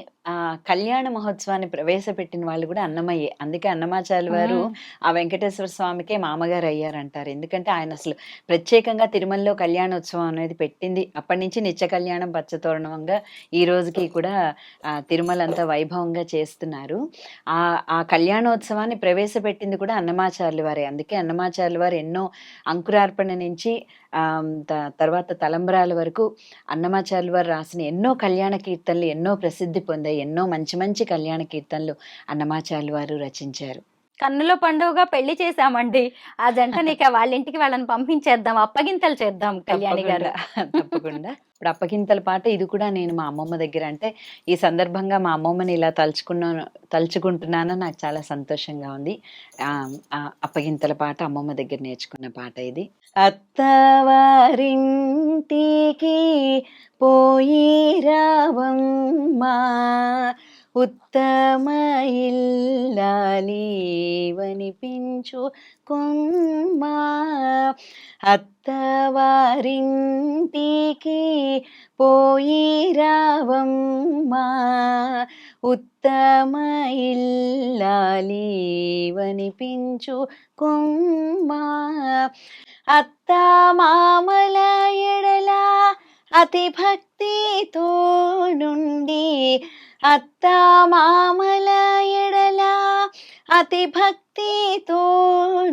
కళ్యాణ మహోత్సవాన్ని ప్రవేశపెట్టిన వాళ్ళు కూడా అన్నమయ్యే. అందుకే అన్నమాచార్యుల వారు ఆ వెంకటేశ్వర స్వామికే మామగారు అయ్యారంటారు. ఎందుకంటే ఆయన అసలు ప్రత్యేకంగా తిరుమలలో కళ్యాణోత్సవం అనేది పెట్టింది. అప్పటి నుంచి నిత్య కళ్యాణం పచ్చతోరణంగా ఈ రోజుకి కూడా తిరుమల అంతా వైభవంగా చేస్తున్నారు. ఆ కళ్యాణోత్సవాన్ని ప్రవేశపెట్టింది కూడా అన్నమాచార్యుల వారే. అందుకే అన్నమాచార్యుల వారు ఎన్నో అంకురార్పణ నుంచి తర్వాత తలంబ్రాల వరకు అన్నమాచార్యుల వారు రాసిన ఎన్నో కళ్యాణ కీర్తనలు ఎన్నో ప్రసిద్ధి పొందాయి. ఎన్నో మంచి మంచి కళ్యాణ కీర్తనలు అన్నమాచార్యుల వారు రచించారు. కన్నుల పండుగగా పెళ్లి చేశామండి. ఆ జంటని ఇక వాళ్ళ ఇంటికి వాళ్ళని పంపించేద్దాం, అప్పగింతలు చేద్దాం కళ్యాణి గారు. తప్పకుండా. ఇప్పుడు అప్పగింతల పాట ఇది కూడా నేను మా అమ్మమ్మ దగ్గర, అంటే ఈ సందర్భంగా మా అమ్మమ్మని ఇలా తలుచుకుంటున్నాను, నాకు చాలా సంతోషంగా ఉంది. అప్పగింతల పాట అమ్మమ్మ దగ్గర నేర్చుకున్న పాట ఇది. అత్తవారింటికి పోయి రావమ్మా, ఉత్తమ ఇల్లాలివనిపించు కొమ్మా, అత్తవారింటికి పోయి రావమ్మా, ఉత్తమ ఇల్లాలివనిపించు కొమ్మా, అత్త మామల ఎడల అతి భక్తితో నుండి, అత్త మామల ఎడల అతి భక్తితో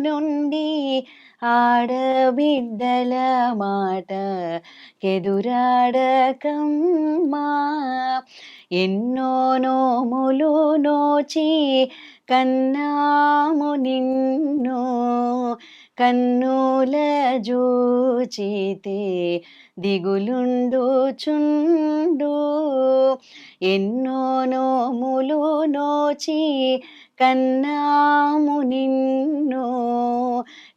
నుండి, ఆడబిడ్డల మాట ఎదురాడకమ్మా, ఎన్నో నోములు నోచి కన్నాము నిన్ను, కన్నుల జూచితే దిగులుండుచుండు. ఎన్నో నోములు నోచి కన్నాము నిన్ను,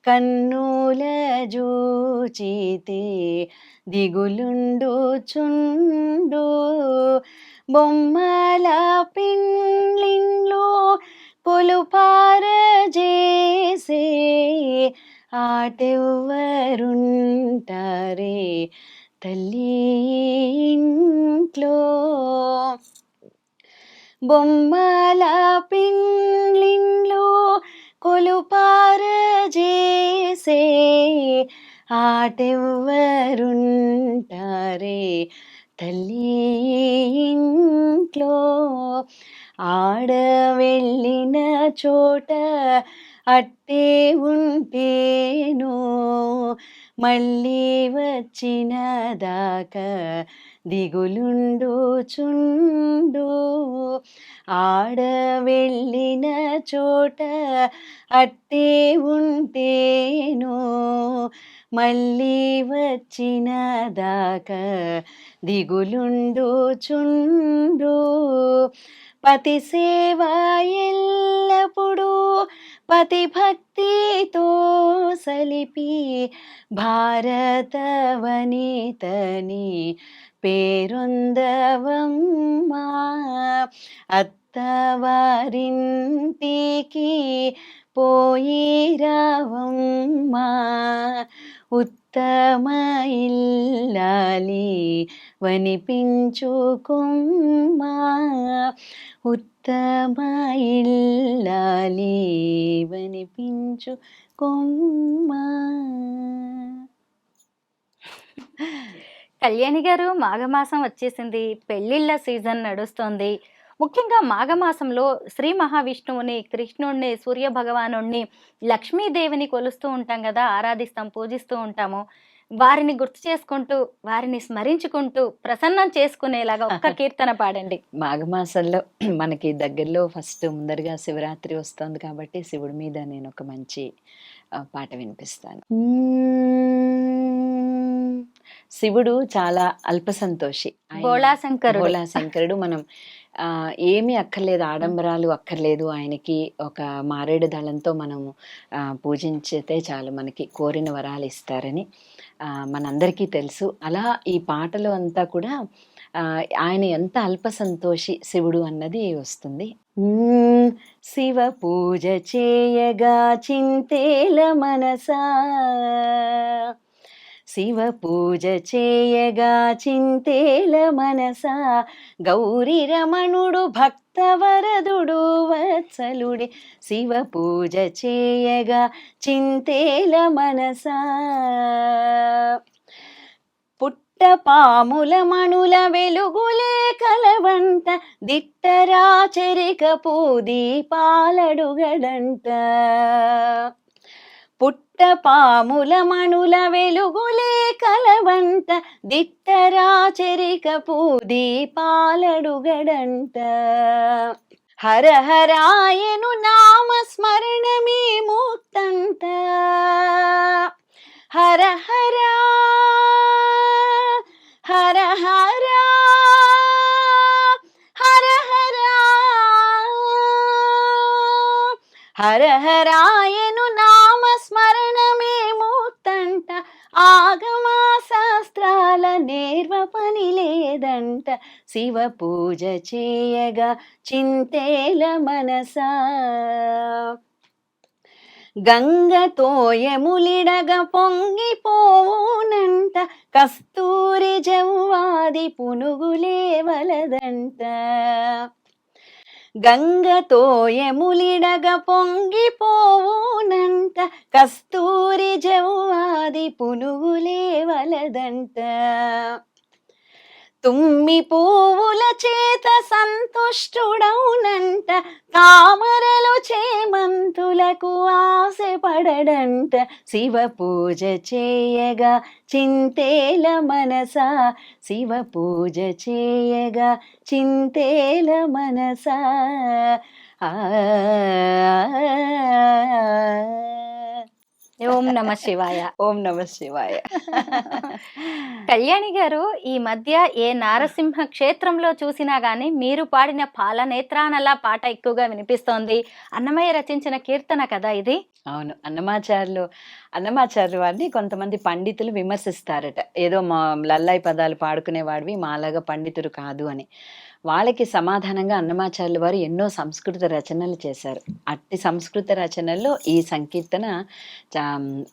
కన్నుల జూచితే దిగులుండుచుండు. బొమ్మల పిండ్లిండ్లు కొలుపారజేసే ఆటెవ్వరుంటారే తల్లి ఇంట్లో. బొమ్మల పిండ్లిండ్లు కొలుపారజేసే ఆటెవ్వరుంటారే తల్లి ఇంట్లో. ఆడ వెళ్ళిన చోట అట్టే ఉంటేను, మళ్ళీ వచ్చిన దాకా దిగులుండుచుండు. ఆడ వెళ్ళిన చోట అట్టే ఉంటేను, మళ్ళీ వచ్చిన దాకా దిగులుండుచుండు. పతి సేవ ఎల్లప్పుడూ పతి భక్తితో సలిపి భారతవనితని పేరొందవమ్మా. అత్తవారింటికి పోయి రావమ్మా, ఉత్తమ ఇల్లాలి వనిపించుకుమ్మా, ఉత్తమ ఇల్లాలి వనిపించుకుమ్మా. కళ్యాణి గారు, మాఘమాసం వచ్చేసింది, పెళ్ళిళ్ళ సీజన్ నడుస్తోంది. ముఖ్యంగా మాఘమాసంలో శ్రీ మహావిష్ణువుని, కృష్ణుణ్ణి, సూర్య భగవానుణ్ణి, లక్ష్మీదేవిని కొలుస్తూ ఉంటాం కదా, ఆరాధిస్తాం, పూజిస్తూ ఉంటాము. వారిని గుర్తు చేసుకుంటూ, వారిని స్మరించుకుంటూ ప్రసన్నం చేసుకునేలాగా ఒక్క కీర్తన పాడండి. మాఘమాసంలో మనకి దగ్గరలో ఫస్ట్ ముందరగా శివరాత్రి వస్తుంది కాబట్టి శివుడి మీద నేను ఒక మంచి పాట వినిపిస్తాను. శివుడు చాలా అల్ప సంతోషి, బోళాశంకరుడు. మనం ఏమీ అక్కర్లేదు, ఆడంబరాలు అక్కర్లేదు. ఆయనకి ఒక మారేడు దళంతో మనము పూజించితే చాలు, మనకి కోరిన వరాలు ఇస్తారని మనందరికీ తెలుసు. అలా ఈ పాటలో అంతా కూడా ఆయన ఎంత అల్ప సంతోషి శివుడు అన్నది వస్తుంది. శివ పూజ చేయగా చింతేల మనసా, శివ పూజ చేయగా చింతేల మనసా, గౌరీ రమణుడు భక్తవరదుడు వత్సలుడే. శివ పూజ చేయగా చింతేల మనసా, పుట్టపాముల మణుల వెలుగులే కలవంట, దిట్టరాచరిక పూదీపాలడుగడంట. పుట్టపాముల మణుల వెలుగులే కలవంట, దిట్టరాచరిక పూదీపాలడుగడంట. హర హరాయను నామ స్మరణమే ముక్తంట. హర హర హర హర హర హర హర హరాయను నామ స్మరణమే ముక్తంట. ఆగమ శాస్త్రాల నేర్వ పని లేదంట. శివ పూజ చేయగా చింతేల మనసా, గంగతోయములిడగ పొంగిపోవునంట. కస్తూరి జవ్వాది పునుగులే వలదంట. గంగతోయములిడగ పొంగిపోవునంట. కస్తూరి జవ్వాది పునుగులే వలదంట. తుమ్మి పువ్వుల చేత సంతుష్టుడౌనంట. తామరలు చేమంతులకు ఆశపడడంట. శివ పూజ చేయగా చింతేల మనసా, శివ పూజ చేయగా చింతేల మనసా. ఓం నమ శివాయ. ఓం నమ శివాయ. కళ్యాణి గారు, ఈ మధ్య ఏ నారసింహ క్షేత్రంలో చూసినా గానీ మీరు పాడిన పాలనేత్రానలా పాట ఎక్కువగా వినిపిస్తోంది. అన్నమయ్య రచించిన కీర్తన కదా ఇది? అవును. అన్నమాచార్య వారిని కొంతమంది పండితులు విమర్శిస్తారట. ఏదో మా లల్లాయి పదాలు పాడుకునేవాడివి, మాలాగా పండితుడు కాదు అని. వాళ్ళకి సమాధానంగా అన్నమాచార్యుల వారు ఎన్నో సంస్కృత రచనలు చేశారు. అట్టి సంస్కృత రచనల్లో ఈ సంకీర్తన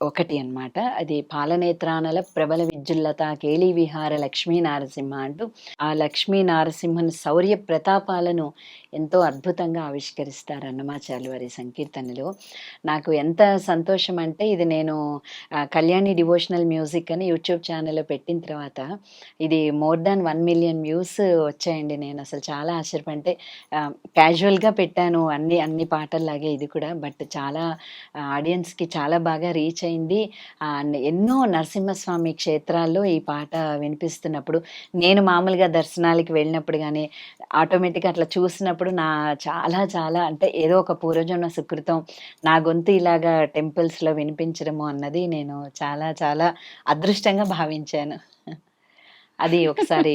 ఒకటి అన్నమాట. అది పాలనేత్రానల ప్రబల విద్యుల్లత కేళీ విహార లక్ష్మీ నారసింహ అంటూ ఆ లక్ష్మీ నారసింహన్ శౌర్య ప్రతాపాలను ఎంతో అద్భుతంగా ఆవిష్కరిస్తారు అన్నమాచార్యుల వారి సంకీర్తనలో. నాకు ఎంత సంతోషం అంటే, ఇది నేను కళ్యాణి డివోషనల్ మ్యూజిక్ అని యూట్యూబ్ ఛానల్లో పెట్టిన తర్వాత ఇది more than 1 million వ్యూస్ వచ్చాయండి. నేను అసలు చాలా ఆశ్చర్యపంటే, క్యాజువల్గా పెట్టాను అన్ని పాటల్లాగే ఇది కూడా, బట్ చాలా ఆడియన్స్కి చాలా బాగా రీచ్ అయింది. ఎన్నో నరసింహస్వామి క్షేత్రాల్లో ఈ పాట వినిపిస్తున్నప్పుడు, నేను మామూలుగా దర్శనాలకి వెళ్ళినప్పుడు కానీ ఆటోమేటిక్గా అట్లా చూసినప్పుడు నా చాలా చాలా అంటే ఏదో ఒక పూర్వజన్మ సుకృతం నా గొంతు ఇలాగా టెంపుల్స్లో వినిపించడము అన్నది నేను చాలా చాలా అదృష్టంగా భావించాను. అది ఒకసారి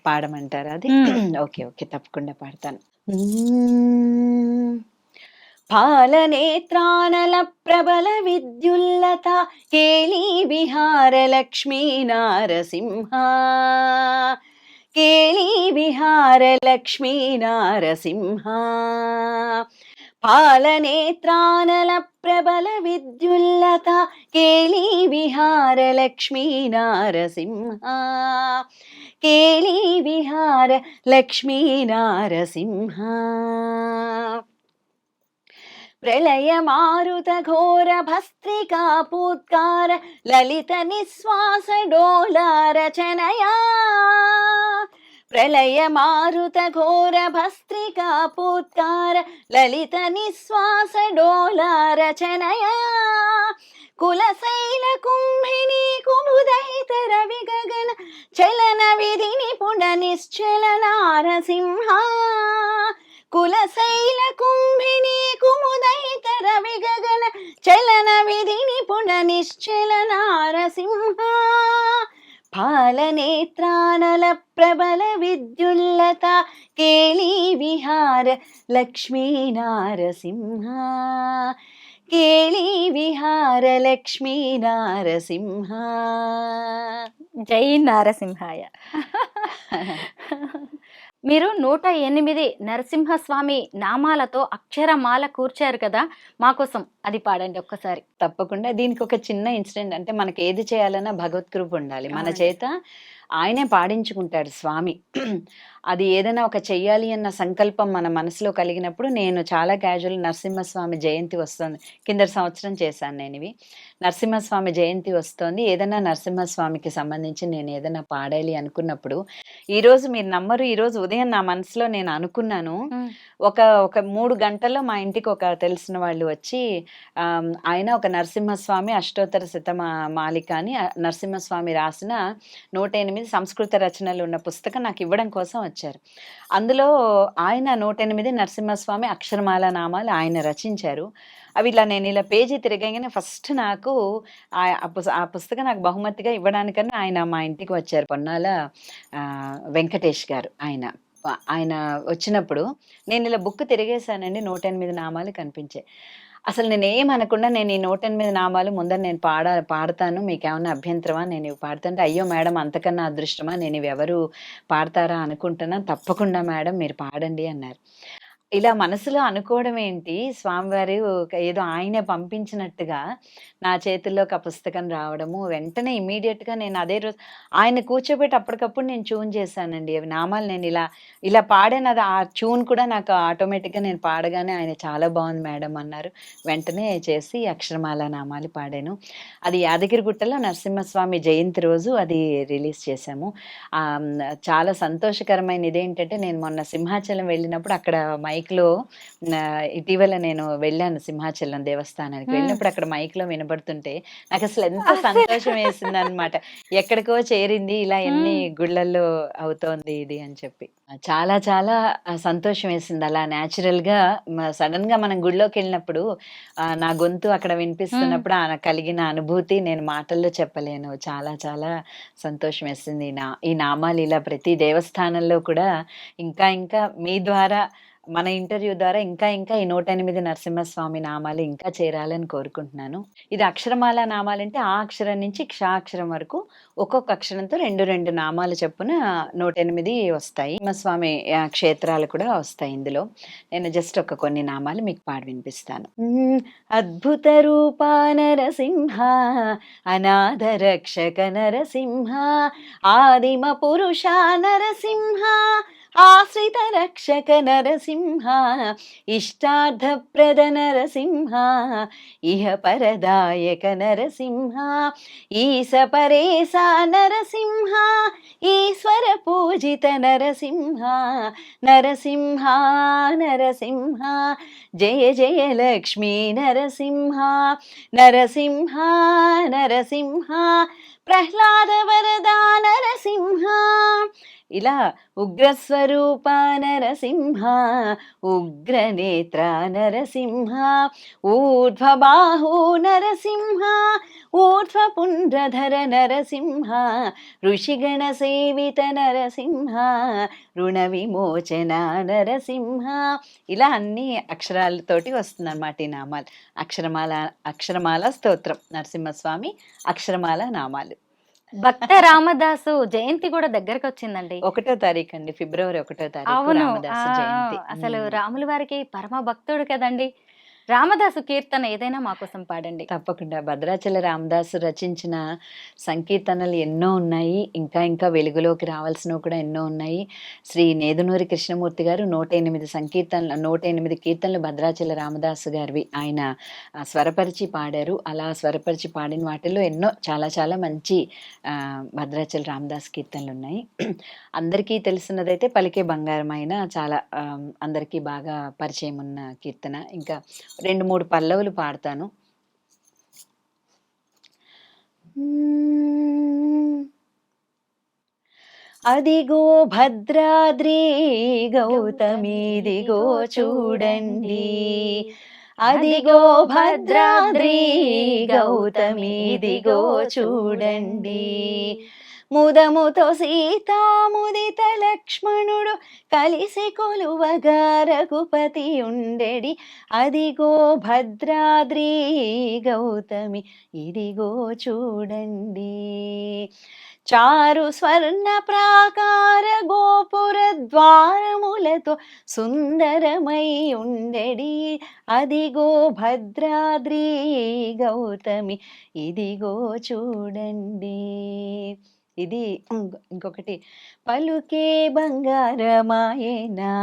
పాడమంటారా? అది ఓకే తప్పకుండా పాడతాను. పాలనేత్రానల ప్రబల విద్యుల్లత కేళీ విహార లక్ష్మీ నారసింహ, కేళీ విహార లక్ష్మీ నారసింహ. పాలనేత్రానల ప్రబల విద్యుల్లత కేళీ విహార లక్ష్మీ నారసింహ, కేళీ విహార లక్ష్మీ నారసింహ. ప్రళయ మారుత ఘోర భస్త్రికా పూత్కార లలిత నిశ్వాస డోలా రచనయా, ప్రళయ మారుత ఘోర భస్త్రికా పూత్కార లలిత నిశ్వాస డోలా రచనయా, కులశైల కుంభిని కుముదైతర విగగన చలన విధి నిపుణ నిశ్చల నారసింహ, కులశైల కుంభిని కుముదైతర విగగన చలన విధి నిపుణ నిశ్చల నారసింహ. పాలనేత్రానల ప్రబల విద్యుల్లత కేళీ విహార లక్ష్మీ నారసింహ, కేళీ విహార లక్ష్మీ నారసింహ. జై నారసింహాయ. మీరు 108 నరసింహస్వామి నామాలతో అక్షరమాల కూర్చారు కదా, మాకోసం అది పాడండి ఒక్కసారి. తప్పకుండా. దీనికి ఒక చిన్న ఇన్సిడెంట్, అంటే మనకి ఏది చేయాలన్నా భగవత్కృప ఉండాలి. మన చేత ఆయనే పాడించుకుంటాడు స్వామి. అది ఏదైనా ఒక చెయ్యాలి అన్న సంకల్పం మన మనసులో కలిగినప్పుడు, నేను చాలా క్యాజువల్ నరసింహస్వామి జయంతి వస్తుంది, కింద సంవత్సరం చేశాను నేను ఇవి. నరసింహస్వామి జయంతి వస్తుంది, ఏదైనా నరసింహస్వామికి సంబంధించి నేను ఏదైనా పాడాలి అనుకున్నప్పుడు, ఈరోజు మీరు నమ్మరు, ఈరోజు ఉదయం నా మనసులో నేను అనుకున్నాను. ఒక 3 గంటల్లో మా ఇంటికి ఒక తెలిసిన వాళ్ళు వచ్చి, ఆయన ఒక నరసింహస్వామి అష్టోత్తర శతమాలిక అని నరసింహస్వామి రాసిన 108 సంస్కృత రచనలు ఉన్న పుస్తకం నాకు ఇవ్వడం కోసం వచ్చారు. అందులో ఆయన 108 నరసింహస్వామి అక్షరమాల నామాలు ఆయన రచించారు. అవి నేను ఇలా పేజీ తిరగగానే ఫస్ట్ నాకు ఆ పుస్తకం నాకు బహుమతిగా ఇవ్వడానికన్నా ఆయన మా ఇంటికి వచ్చారు. పొన్నాల వెంకటేష్ గారు. ఆయన వచ్చినప్పుడు నేను ఇలా బుక్ తిరిగేశానండి, 108 నామాలు కనిపించాయి. అసలు నేనేమనకుండా, నేను ఈ 108 నామాలు ముందర నేను పాడతాను, మీకేమన్నా అభ్యంతరమా, నేను ఇవి పాడుతుంటే, అయ్యో మేడం అంతకన్నా అదృష్టమా, నేను ఇవి ఎవరు పాడతారా అనుకుంటున్నాను, తప్పకుండా మేడం మీరు పాడండి అన్నారు. ఇలా మనసులో అనుకోవడం ఏంటి, స్వామివారు ఏదో ఆయనే పంపించినట్టుగా నా చేతుల్లోకి ఆ పుస్తకం రావడము, వెంటనే ఇమీడియట్గా నేను అదే రోజు ఆయన కూర్చోబెట్టి అప్పటికప్పుడు నేను ట్యూన్ చేశానండి. అవి నామాలు నేను ఇలా పాడాను. అది ఆ ట్యూన్ కూడా నాకు ఆటోమేటిక్గా నేను పాడగానే ఆయన చాలా బాగుంది మేడం అన్నారు. వెంటనే చేసి అక్షరమాల నామాలు పాడాను. అది యాదగిరిగుట్టలో నరసింహస్వామి జయంతి రోజు అది రిలీజ్ చేశాము. చాలా సంతోషకరమైన ఇదేంటంటే, నేను మొన్న సింహాచలం వెళ్ళినప్పుడు అక్కడ మైక్ మైక్లో ఇటీవల నేను వెళ్ళాను సింహాచలం దేవస్థానానికి. వెళ్ళినప్పుడు అక్కడ మైక్లో వినబడుతుంటే నాకు అసలు ఎంత సంతోషం వేసింది అనమాట. ఎక్కడికో చేరింది, ఇలా ఎన్ని గుళ్ళల్లో అవుతోంది ఇది అని చెప్పి. చాలా చాలా సంతోషం వేసింది. అలా న్యాచురల్గా సడన్ గా మనం గుళ్ళోకి వెళ్ళినప్పుడు నా గొంతు అక్కడ వినిపిస్తున్నప్పుడు కలిగిన అనుభూతి నేను మాటల్లో చెప్పలేను. చాలా చాలా సంతోషం వేసింది. ఈ నామాలు ఇలా ప్రతి దేవస్థానంలో కూడా ఇంకా ఇంకా మీ ద్వారా, మన ఇంటర్వ్యూ ద్వారా ఇంకా ఇంకా ఈ 108 నరసింహస్వామి నామాలు ఇంకా చేరాలని కోరుకుంటున్నాను. ఇది అక్షరమాల నామాలంటే ఆ అక్షరం నుంచి క్షాక్షరం వరకు ఒక్కొక్క అక్షరంతో 2 నామాలు చొప్పున 108 వస్తాయి. నరసింహస్వామి క్షేత్రాలు కూడా వస్తాయి ఇందులో. నేను జస్ట్ కొన్ని నామాలు మీకు పాడి వినిపిస్తాను. అద్భుత రూపా నరసింహ, అనాథ రక్షక నరసింహ, ఆదిమ పురుష నరసింహ, ఆశ్రిత రక్షక నరసింహ, ఇష్టార్థప్రద నరసింహ, ఇహ పరదాయక నరసింహ, ఈశ పరేశ నరసింహ, ఈశ్వర పూజిత నరసింహ, నరసింహ నరసింహ, జయ జయ లక్ష్మీ నరసింహ, నరసింహ నరసింహ, ప్రహ్లాద వరదా నరసింహ. ఇలా ఉగ్రస్వరూప నరసింహ, ఉగ్రనేత్ర నరసింహ, ఊర్ధ్వబాహు నరసింహ, ఊర్ధ్వపుండ్రధర నరసింహ, ఋషిగణ సేవిత నరసింహ, రుణ విమోచన నరసింహ. ఇలా అన్ని అక్షరాలతోటి వస్తుంది అన్నమాట ఈ నామాలు. అక్షరమాల స్తోత్రం, నరసింహస్వామి అక్షరమాల నామాలు. భక్త రామదాసు జయంతి కూడా దగ్గరకు వచ్చిందండి. 1వ తారీఖు అండి, ఫిబ్రవరి 1వ తారీఖు అవును. రామదాసు జయంతి. అసలు రాముల వారికి పరమ భక్తుడు కదండి. రామదాసు కీర్తన ఏదైనా మా కోసం పాడండి. తప్పకుండా. భద్రాచల రామదాసు రచించిన సంకీర్తనలు ఎన్నో ఉన్నాయి. ఇంకా ఇంకా వెలుగులోకి రావాల్సినవి కూడా ఎన్నో ఉన్నాయి. శ్రీ నేదునూరి కృష్ణమూర్తి గారు 108 కీర్తనలు భద్రాచల రామదాసు గారివి ఆయన స్వరపరిచి పాడారు. అలా స్వరపరిచి పాడిన వాటిల్లో ఎన్నో చాలా చాలా మంచి భద్రాచల రామదాసు కీర్తనలు ఉన్నాయి. అందరికీ తెలిసినదైతే పలికే బంగారమైన చాలా అందరికీ బాగా పరిచయం ఉన్న కీర్తన. ఇంకా 2-3 పల్లవులు పాడతాను. అదిగో భద్రాద్రి గౌతమిదిగో చూడండి, అదిగో భద్రాద్రి గౌతమిదిగో చూడండి, ముదముతో సీతాముదిత లక్ష్మణుడు కలిసి కొలువగా రఘుపతి ఉండెడి, అదిగో భద్రాద్రి గౌతమి ఇదిగో చూడండి, చారు స్వర్ణ ప్రాకార గోపుర ద్వారములతో సుందరమై ఉండెడి, అదిగో భద్రాద్రి గౌతమి ఇదిగో చూడండి. ఇది ఇంకొకటి. పలుకే బంగారమాయేనా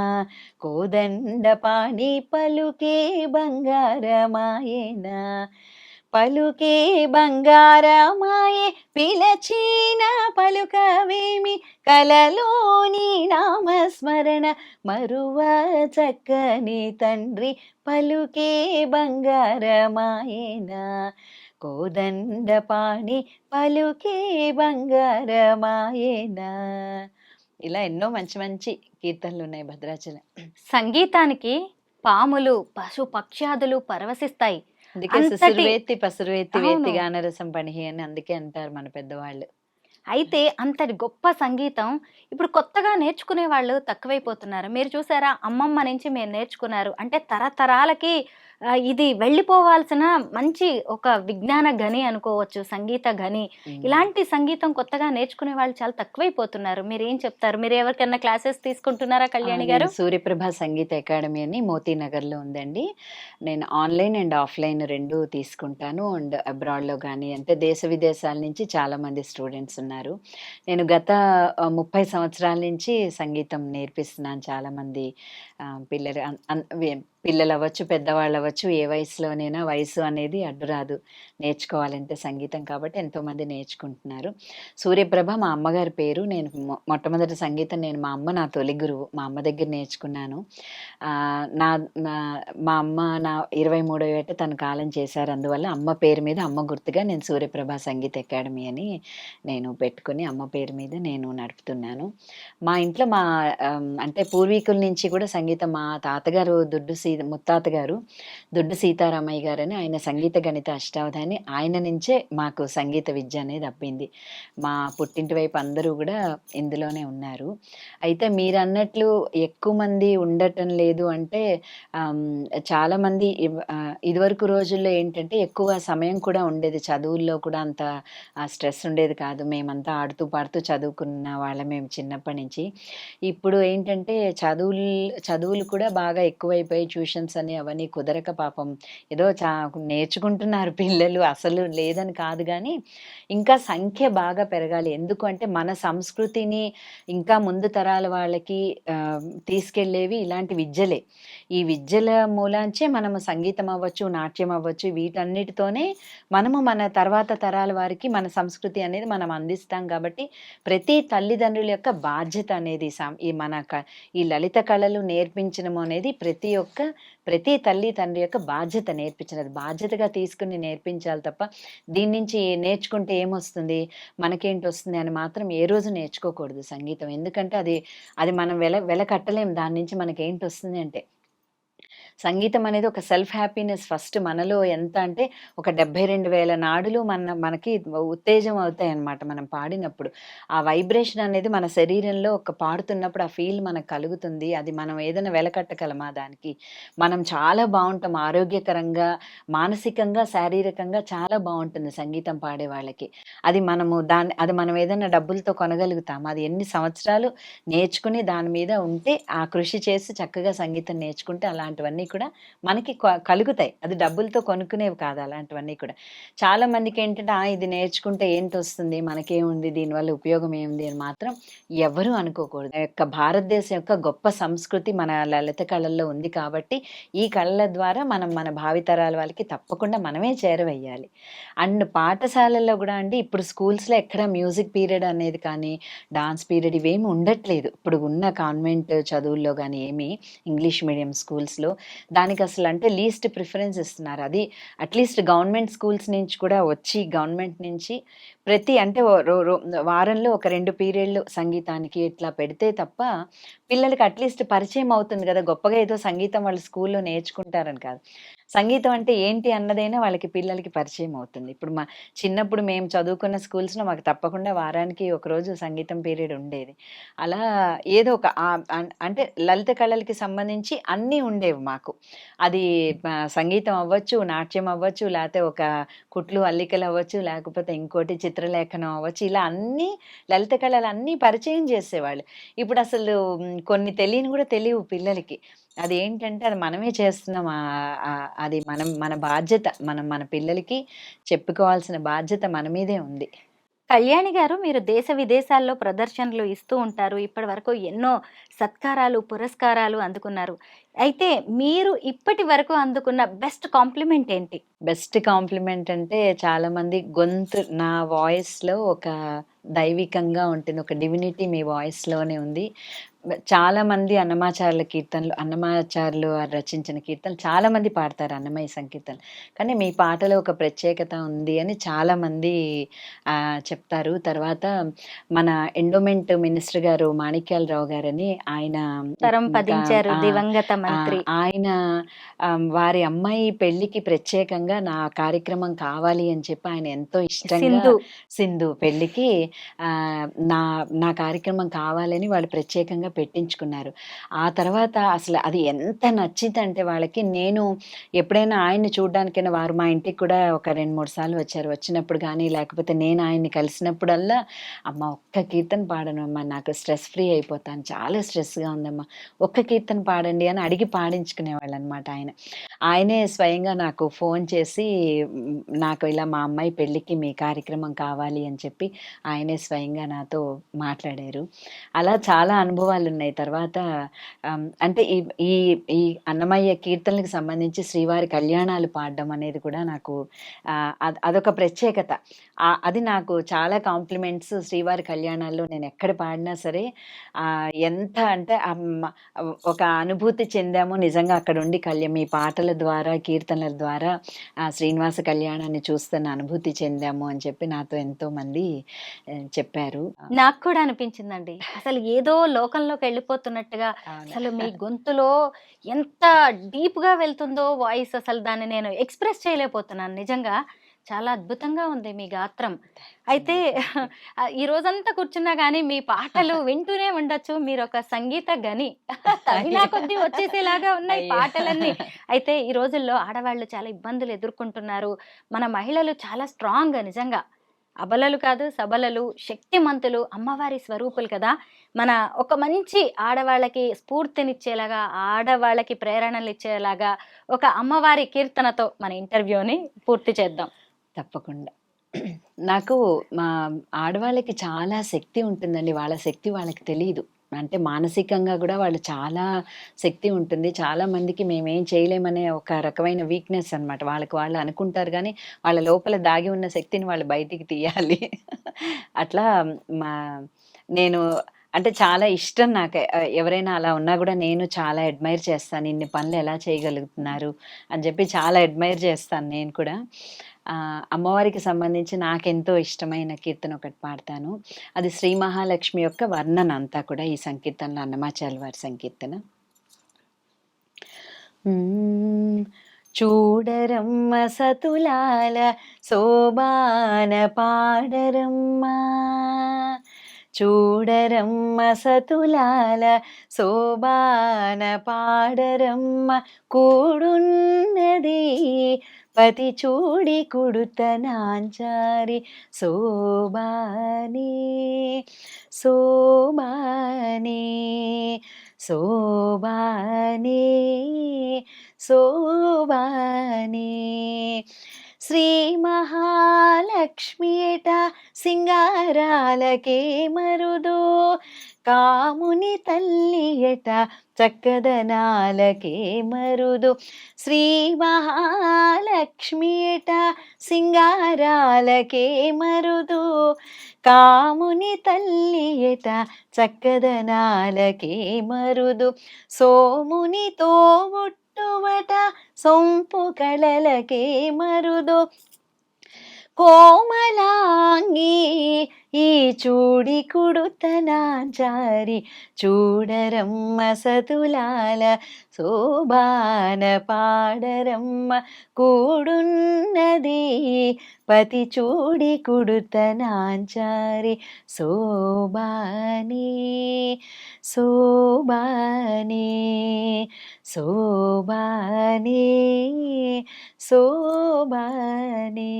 కోదండ పాణి, పలుకే బంగారమాయేనా, పలుకే బంగారమాయే పిలచిన పలుకవేమి, కలలోని నామస్మరణ మరువ చక్కని తండ్రి, పలుకే బంగారమాయేనా కోదండపాణి, పలుకే బంగారమాయేనా. ఇలా ఎన్నో మంచి మంచి కీర్తనలు ఉన్నాయి భద్రాచలం. సంగీతానికి పాములు పశు పక్ష్యాదులు పరవశిస్తాయి. అందుకే సుసురువేత్తి పసురువేత్తి వేత్తి గానరసం పణిహి అని అందుకే అంటారు మన పెద్దవాళ్ళు. అయితే అంతటి గొప్ప సంగీతం ఇప్పుడు కొత్తగా నేర్చుకునే వాళ్ళు తక్కువైపోతున్నారు. మీరు చూసారా, అమ్మమ్మ నుంచి మీరు నేర్చుకున్నారు అంటే తరతరాలకి ఇది వెళ్ళిపోవాల్సిన మంచి ఒక విజ్ఞాన గని అనుకోవచ్చు, సంగీత గని. ఇలాంటి సంగీతం కొత్తగా నేర్చుకునే వాళ్ళు చాలా తక్కువైపోతున్నారు. మీరు ఏం చెప్తారు? మీరు ఎవరికైనా క్లాసెస్ తీసుకుంటున్నారా కళ్యాణి గారు? సూర్యప్రభ సంగీత అకాడమీ అని మోతీనగర్లో ఉందండి. నేను ఆన్లైన్ అండ్ ఆఫ్లైన్ 2 తీసుకుంటాను. అండ్ అబ్రాడ్లో కానీ అంటే దేశ విదేశాల నుంచి చాలామంది స్టూడెంట్స్ ఉన్నారు. నేను గత 30 సంవత్సరాల నుంచి సంగీతం నేర్పిస్తున్నాను చాలామంది పిల్లలు. పిల్లలు అవ్వచ్చు, పెద్దవాళ్ళు అవ్వచ్చు, ఏ వయసులోనైనా వయసు అనేది అడ్డు రాదు. నేర్చుకోవాలంటే సంగీతం కాబట్టి ఎంతోమంది నేర్చుకుంటున్నారు. సూర్యప్రభ మా అమ్మగారి పేరు. నేను మొట్టమొదటి సంగీతం మా అమ్మ నా తొలి గురువు. మా అమ్మ దగ్గర నేర్చుకున్నాను. నా నా మా అమ్మ నా 23వ ఏట తను కాలం చేశారు. అందువల్ల అమ్మ పేరు మీద అమ్మ గుర్తుగా నేను సూర్యప్రభ సంగీత అకాడమీ అని నేను పెట్టుకొని అమ్మ పేరు మీద నేను నడుపుతున్నాను. మా ఇంట్లో అంటే పూర్వీకుల నుంచి కూడా సంగీతం మా తాతగారు ముత్తాత గారు దుడ్డు సీతారామయ్య గారని ఆయన సంగీత గణిత అష్టావధాని. ఆయన నుంచే మాకు సంగీత విద్య అనేది అబ్బింది. మా పుట్టింటి వైపు అందరూ కూడా ఇందులోనే ఉన్నారు. అయితే మీరన్నట్లు ఎక్కువ మంది ఉండటం లేదు అంటే చాలామంది ఇదివరకు రోజుల్లో ఏంటంటే ఎక్కువ సమయం కూడా ఉండేది. చదువుల్లో కూడా అంత స్ట్రెస్ ఉండేది కాదు. మేమంతా ఆడుతూ పాడుతూ చదువుకున్న వాళ్ళం మేము చిన్నప్పటి నుంచి. ఇప్పుడు ఏంటంటే చదువులు కూడా బాగా ఎక్కువైపోయి ట్యూషన్స్ అని అవన్నీ కుదరక పాపం ఏదో నేర్చుకుంటున్నారు పిల్లలు. అసలు లేదని కాదు కానీ ఇంకా సంఖ్య బాగా పెరగాలి. ఎందుకు అంటే మన సంస్కృతిని ఇంకా ముందు తరాల వాళ్ళకి తీసుకెళ్ళేవి ఇలాంటి విద్యలే. ఈ విద్యల మూలాంచే మనము సంగీతం అవ్వచ్చు, నాట్యం అవ్వచ్చు, వీటన్నిటితోనే మనము మన తర్వాత తరాల వారికి మన సంస్కృతి అనేది మనం అందిస్తాం. కాబట్టి ప్రతి తల్లిదండ్రుల యొక్క బాధ్యత అనేది ఈ లలిత కళలు నేర్పించడం అనేది ప్రతి తల్లి తండ్రి యొక్క బాధ్యత నేర్పించినది. బాధ్యతగా తీసుకుని నేర్పించాలి తప్ప దీని నుంచి నేర్చుకుంటే ఏమొస్తుంది, మనకేంటి వస్తుంది అని మాత్రం ఏ రోజు నేర్చుకోకూడదు సంగీతం. ఎందుకంటే అది మనం వెల కట్టలేం. దాని నుంచి మనకేంటి వస్తుంది అంటే సంగీతం అనేది ఒక సెల్ఫ్ హ్యాపీనెస్. ఫస్ట్ మనలో ఎంత అంటే ఒక 72,000 నాడులు మనకి ఉత్తేజం అవుతాయి అన్నమాట మనం పాడినప్పుడు. ఆ వైబ్రేషన్ అనేది మన శరీరంలో పాడుతున్నప్పుడు ఆ ఫీల్ మనకు కలుగుతుంది. అది మనం ఏదైనా వెలకట్టగలమా దానికి? మనం చాలా బాగుంటాం ఆరోగ్యకరంగా, మానసికంగా, శారీరకంగా చాలా బాగుంటుంది సంగీతం పాడే వాళ్ళకి. అది మనం ఏదైనా డబ్బులతో కొనగలుగుతాం. అది ఎన్ని సంవత్సరాలు నేర్చుకుని దాని మీద ఉంటే, ఆ కృషి చేసి చక్కగా సంగీతం నేర్చుకుంటే అలాంటివన్నీ కూడా మనకి కలుగుతాయి. అది డబ్బులతో కొనుక్కునేవి కాదు అలాంటివన్నీ కూడా. చాలా మందికి ఏంటంటే ఇది నేర్చుకుంటే ఏంటి వస్తుంది, మనకేముంది, దీనివల్ల ఉపయోగం ఏముంది అని మాత్రం ఎవరూ అనుకోకూడదు. భారతదేశం యొక్క గొప్ప సంస్కృతి మన లలిత కళల్లో ఉంది కాబట్టి ఈ కళల ద్వారా మనం మన భావితరాల వాళ్ళకి తప్పకుండా మనమే చేరవేయాలి. అండ్ పాఠశాలల్లో కూడా ఇప్పుడు స్కూల్స్లో ఎక్కడ మ్యూజిక్ పీరియడ్ అనేది కానీ డాన్స్ పీరియడ్ ఇవేమి ఉండట్లేదు. ఇప్పుడు ఉన్న కాన్వెంట్ చదువుల్లో కానీ ఇంగ్లీష్ మీడియం స్కూల్స్లో దానికి అసలు అంటే లీస్ట్ ప్రిఫరెన్స్ ఇస్తున్నారు. అది అట్లీస్ట్ గవర్నమెంట్ స్కూల్స్ నుంచి కూడా వచ్చి గవర్నమెంట్ నుంచి ప్రతి అంటే వారంలో ఒక 2 పీరియడ్లు సంగీతానికి ఇట్లా పెడితే తప్ప పిల్లలకి అట్లీస్ట్ పరిచయం అవుతుంది కదా. గొప్పగా ఏదో సంగీతం వాళ్ళు స్కూల్లో నేర్చుకుంటారని కాదు, సంగీతం అంటే ఏంటి అన్నదైనా పిల్లలకి పరిచయం అవుతుంది. ఇప్పుడు చిన్నప్పుడు మేము చదువుకున్న స్కూల్స్లో మాకు తప్పకుండా వారానికి ఒకరోజు సంగీతం పీరియడ్ ఉండేది. అలా ఏదో ఒక అంటే లలిత కళలకి సంబంధించి అన్నీ ఉండేవి మాకు. అది సంగీతం అవ్వచ్చు, నాట్యం అవ్వచ్చు, లేకపోతే ఒక కుట్లు అల్లికలు అవ్వచ్చు, లేకపోతే ఇంకోటి చిత్రలేఖనం అవ్వచ్చు. ఇలా అన్నీ లలిత కళలు అన్నీ పరిచయం చేసేవాళ్ళు. ఇప్పుడు అసలు కొన్ని తెలియని కూడా తెలియవు పిల్లలకి. అదేంటంటే అది మనమే చేస్తున్నాం. అది మన బాధ్యత. మన పిల్లలకి చెప్పుకోవాల్సిన బాధ్యత మన మీదే ఉంది. కళ్యాణి గారు, మీరు దేశ విదేశాల్లో ప్రదర్శనలు ఇస్తూ ఉంటారు. ఇప్పటి వరకు ఎన్నో సత్కారాలు, పురస్కారాలు అందుకున్నారు. అయితే మీరు ఇప్పటి వరకు అందుకున్న బెస్ట్ కాంప్లిమెంట్ ఏంటి? బెస్ట్ కాంప్లిమెంట్ అంటే చాలామంది నా వాయిస్లో ఒక దైవికంగా ఉంటుంది, ఒక డివినిటీ మీ వాయిస్లోనే ఉంది. చాలామంది అన్నమాచార్యులు రచించిన కీర్తనలు చాలామంది పాడతారు, అన్నమయ్య సంకీర్తనలు. కానీ మీ పాటలో ఒక ప్రత్యేకత ఉంది అని చాలామంది చెప్తారు. తర్వాత మన ఎండోమెంట్ మినిస్టర్ గారు మాణిక్యాలరావు గారని ఆయన తరం పదించారు, దివంగత మంత్రి. ఆయన వారి అమ్మాయి పెళ్లికి ప్రత్యేకంగా నా కార్యక్రమం కావాలి అని చెప్పి ఆయన ఎంతో ఇష్టంగా సింధు పెళ్లికి నా కార్యక్రమం కావాలని వాళ్ళు ప్రత్యేకంగా పెట్టించుకున్నారు. ఆ తర్వాత అసలు అది ఎంత నచ్చిందంటే వాళ్ళకి, నేను ఎప్పుడైనా ఆయన్ని చూడడానికైనా వారు మా ఇంటికి కూడా ఒక 2-3 సార్లు వచ్చారు. వచ్చినప్పుడు కానీ లేకపోతే నేను ఆయన్ని కలిసినప్పుడల్లా, అమ్మ ఒక్క కీర్తన పాడను అమ్మా, నాకు స్ట్రెస్ ఫ్రీ అయిపోతాను, చాలా స్ట్రెస్గా ఉందమ్మా, ఒక్క కీర్తన పాడండి అని అడిగి పాడించుకునేవాళ్ళు అనమాట. ఆయనే స్వయంగా నాకు ఫోన్ చేసి నాకు ఇలా మా అమ్మాయి పెళ్ళికి మీ కార్యక్రమం కావాలి అని చెప్పి ఆయనే స్వయంగా నాతో మాట్లాడారు. అలా చాలా అనుభవాలు ఉన్నాయి. తర్వాత అంటే ఈ ఈ ఈ అన్నమయ్య కీర్తనలకు సంబంధించి శ్రీవారి కళ్యాణాలు పాడడం అనేది కూడా నాకు అదొక ప్రత్యేకత. అది నాకు చాలా కాంప్లిమెంట్స్. శ్రీవారి కళ్యాణాల్లో నేను ఎక్కడ పాడినా సరే ఎంత అంటే ఒక అనుభూతి చెందాము నిజంగా అక్కడ ఉండి. మీ పాటల ద్వారా, కీర్తనల ద్వారా శ్రీనివాస కళ్యాణాన్ని చూస్తున్న అనుభూతి చెందాము అని చెప్పి నాతో ఎంతో మంది చెప్పారు. నాకు కూడా అనిపించిందండి, అసలు ఏదో లోకంలోకి వెళ్ళిపోతున్నట్టుగా. అసలు మీ గొంతులో ఎంత డీప్ గా వెళ్తుందో వాయిస్, అసలు దాన్ని నేను ఎక్స్ప్రెస్ చేయలేకపోతున్నాను. నిజంగా చాలా అద్భుతంగా ఉంది మీ గాత్రం. అయితే ఈ రోజంతా కూర్చున్నా కానీ మీ పాటలు వింటూనే ఉండొచ్చు. మీరు ఒక సంగీత గని, తగినా కొద్దీ వచ్చేసేలాగా ఉన్నాయి పాటలన్నీ. అయితే ఈ రోజుల్లో ఆడవాళ్ళు చాలా ఇబ్బందులు ఎదుర్కొంటున్నారు. మన మహిళలు చాలా స్ట్రాంగ్, నిజంగా అబలలు కాదు సబలలు, శక్తిమంతులు, అమ్మవారి స్వరూపులు కదా. మన ఒక మంచి ఆడవాళ్ళకి స్ఫూర్తినిచ్చేలాగా, ఆడవాళ్ళకి ప్రేరణలు ఇచ్చేలాగా ఒక అమ్మవారి కీర్తనతో మన ఇంటర్వ్యూని పూర్తి చేద్దాం. తప్పకుండా. నాకు మా ఆడవాళ్ళకి చాలా శక్తి ఉంటుందండి. వాళ్ళ శక్తి వాళ్ళకి తెలియదు. అంటే మానసికంగా కూడా వాళ్ళు చాలా శక్తి ఉంటుంది. చాలా మందికి మేమేం చేయలేమనే ఒక రకమైన వీక్నెస్ అనమాట. వాళ్ళకి వాళ్ళు అనుకుంటారు కానీ వాళ్ళ లోపల దాగి ఉన్న శక్తిని వాళ్ళు బయటికి తీయాలి. అట్లా నేను అంటే చాలా ఇష్టం నాకు. ఎవరైనా అలా ఉన్నా కూడా నేను చాలా అడ్మైర్ చేస్తాను. ఇన్ని పనులు ఎలా చేయగలుగుతున్నారు అని చెప్పి చాలా అడ్మైర్ చేస్తాను నేను కూడా. అమ్మవారికి సంబంధించి నాకెంతో ఇష్టమైన కీర్తన ఒకటి పాడతాను. అది శ్రీ మహాలక్ష్మి యొక్క వర్ణన అంతా కూడా ఈ సంకీర్తనలో, అన్నమాచార్య వారి సంకీర్తన. చూడరమ్మ సతులాల శోభాన పాడరమ్మ, చూడరమ్మ సతులాల శోభాన పాడరమ్మ, కూడున్నది పతి చూడి కుడుతనాంచారి శోభాని శోభాని శోభాని శోభాని. శ్రీ మహాలక్ష్మియట సింగారాలకే మరుదు, కాముని తల్లియట చక్కదనాలకే మరుదు. శ్రీ మహాలక్ష్మియట సింగారాలకే మరుదు, కాముని తల్లియట చక్కదనాలకే మరుదు. సోమునితో ముట్టువట సొంపు కళలకే మరుదు, కోమలాంగి ఈ చూడి కుడుతనాంచారి చూడరమ్మ సతులాల శోభాన పాడరమ్మ, కూడున్నది పతి చూడి కుడుతనాంచారి శోభాని శోభాని శోభాని శోభాని.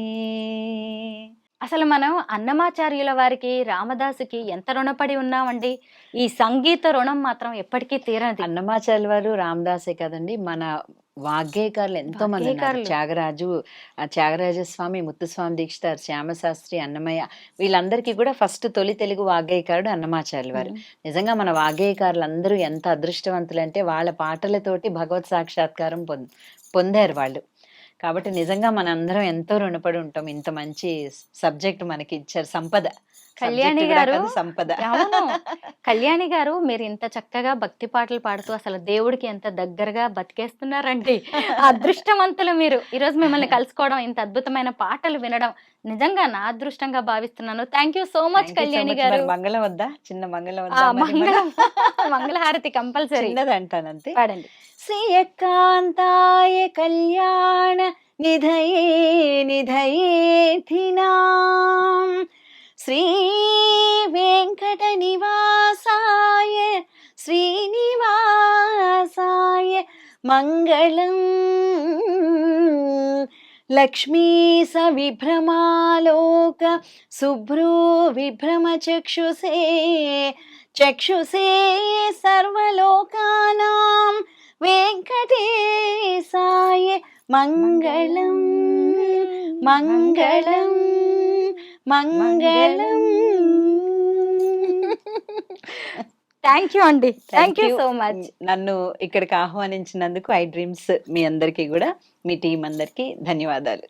అసలు మనం అన్నమాచార్యుల వారికి, రామదాసుకి ఎంత రుణపడి ఉన్నామండి. ఈ సంగీత రుణం మాత్రం ఎప్పటికీ తీరదు. అన్నమాచార్యుల వారు రామదాసే కదండి, మన వాగ్గేయకారులు ఎంతో మంది ఉన్నారు. త్యాగరాజస్వామి, ముత్తుస్వామి దీక్షితార్, శ్యామశాస్త్రి, అన్నమయ్య, వీళ్ళందరికీ కూడా ఫస్ట్ తొలి తెలుగు వాగ్గేయకారుడు అన్నమాచార్యుల వారు. నిజంగా మన వాగ్గేయకారులు అందరూ ఎంత అదృష్టవంతులు అంటే వాళ్ళ పాటలతోటి భగవత్ సాక్షాత్కారం పొందారు వాళ్ళు. కాబట్టి నిజంగా మనందరం ఎంతో రుణపడి ఉంటాం. ఇంత మంచి సబ్జెక్ట్ మనకి ఇచ్చారు. సంపద. కళ్యాణి గారు, సంపద. కళ్యాణి గారు, మీరు ఇంత చక్కగా భక్తి పాటలు పాడుతూ అసలు దేవుడికి ఎంత దగ్గరగా బతికేస్తున్నారండి. అదృష్టవంతులు మీరు. ఈరోజు మిమ్మల్ని కలుసుకోవడం, ఇంత అద్భుతమైన పాటలు వినడం నిజంగా నా అదృష్టంగా భావిస్తున్నాను. Thank you so much Kalyani గారు. మంగళం వద్దా? చిన్న మంగళం మంగళహారతి కంపల్సరీ అంటానంతే. పాడండి. శ్రీయకాంతాయ కళ్యాణ నిధయే నిధయేధినాం, శ్రీ వెంకట నివాసాయ శ్రీనివాసాయ మంగళం. లక్ష్మీ సవిభ్రమాలోక శుభ్రో విభ్రమ చక్షుషే చక్షుషే సర్వలోకానాం వెంకటేశాయ మంగళం మంగళం మంగళం. థ్యాంక్ యూ అండి, థ్యాంక్ యూ సో మచ్. నన్ను ఇక్కడికి ఆహ్వానించినందుకు ఐ డ్రీమ్స్ మీ అందరికీ కూడా, మీ టీం అందరికీ ధన్యవాదాలు.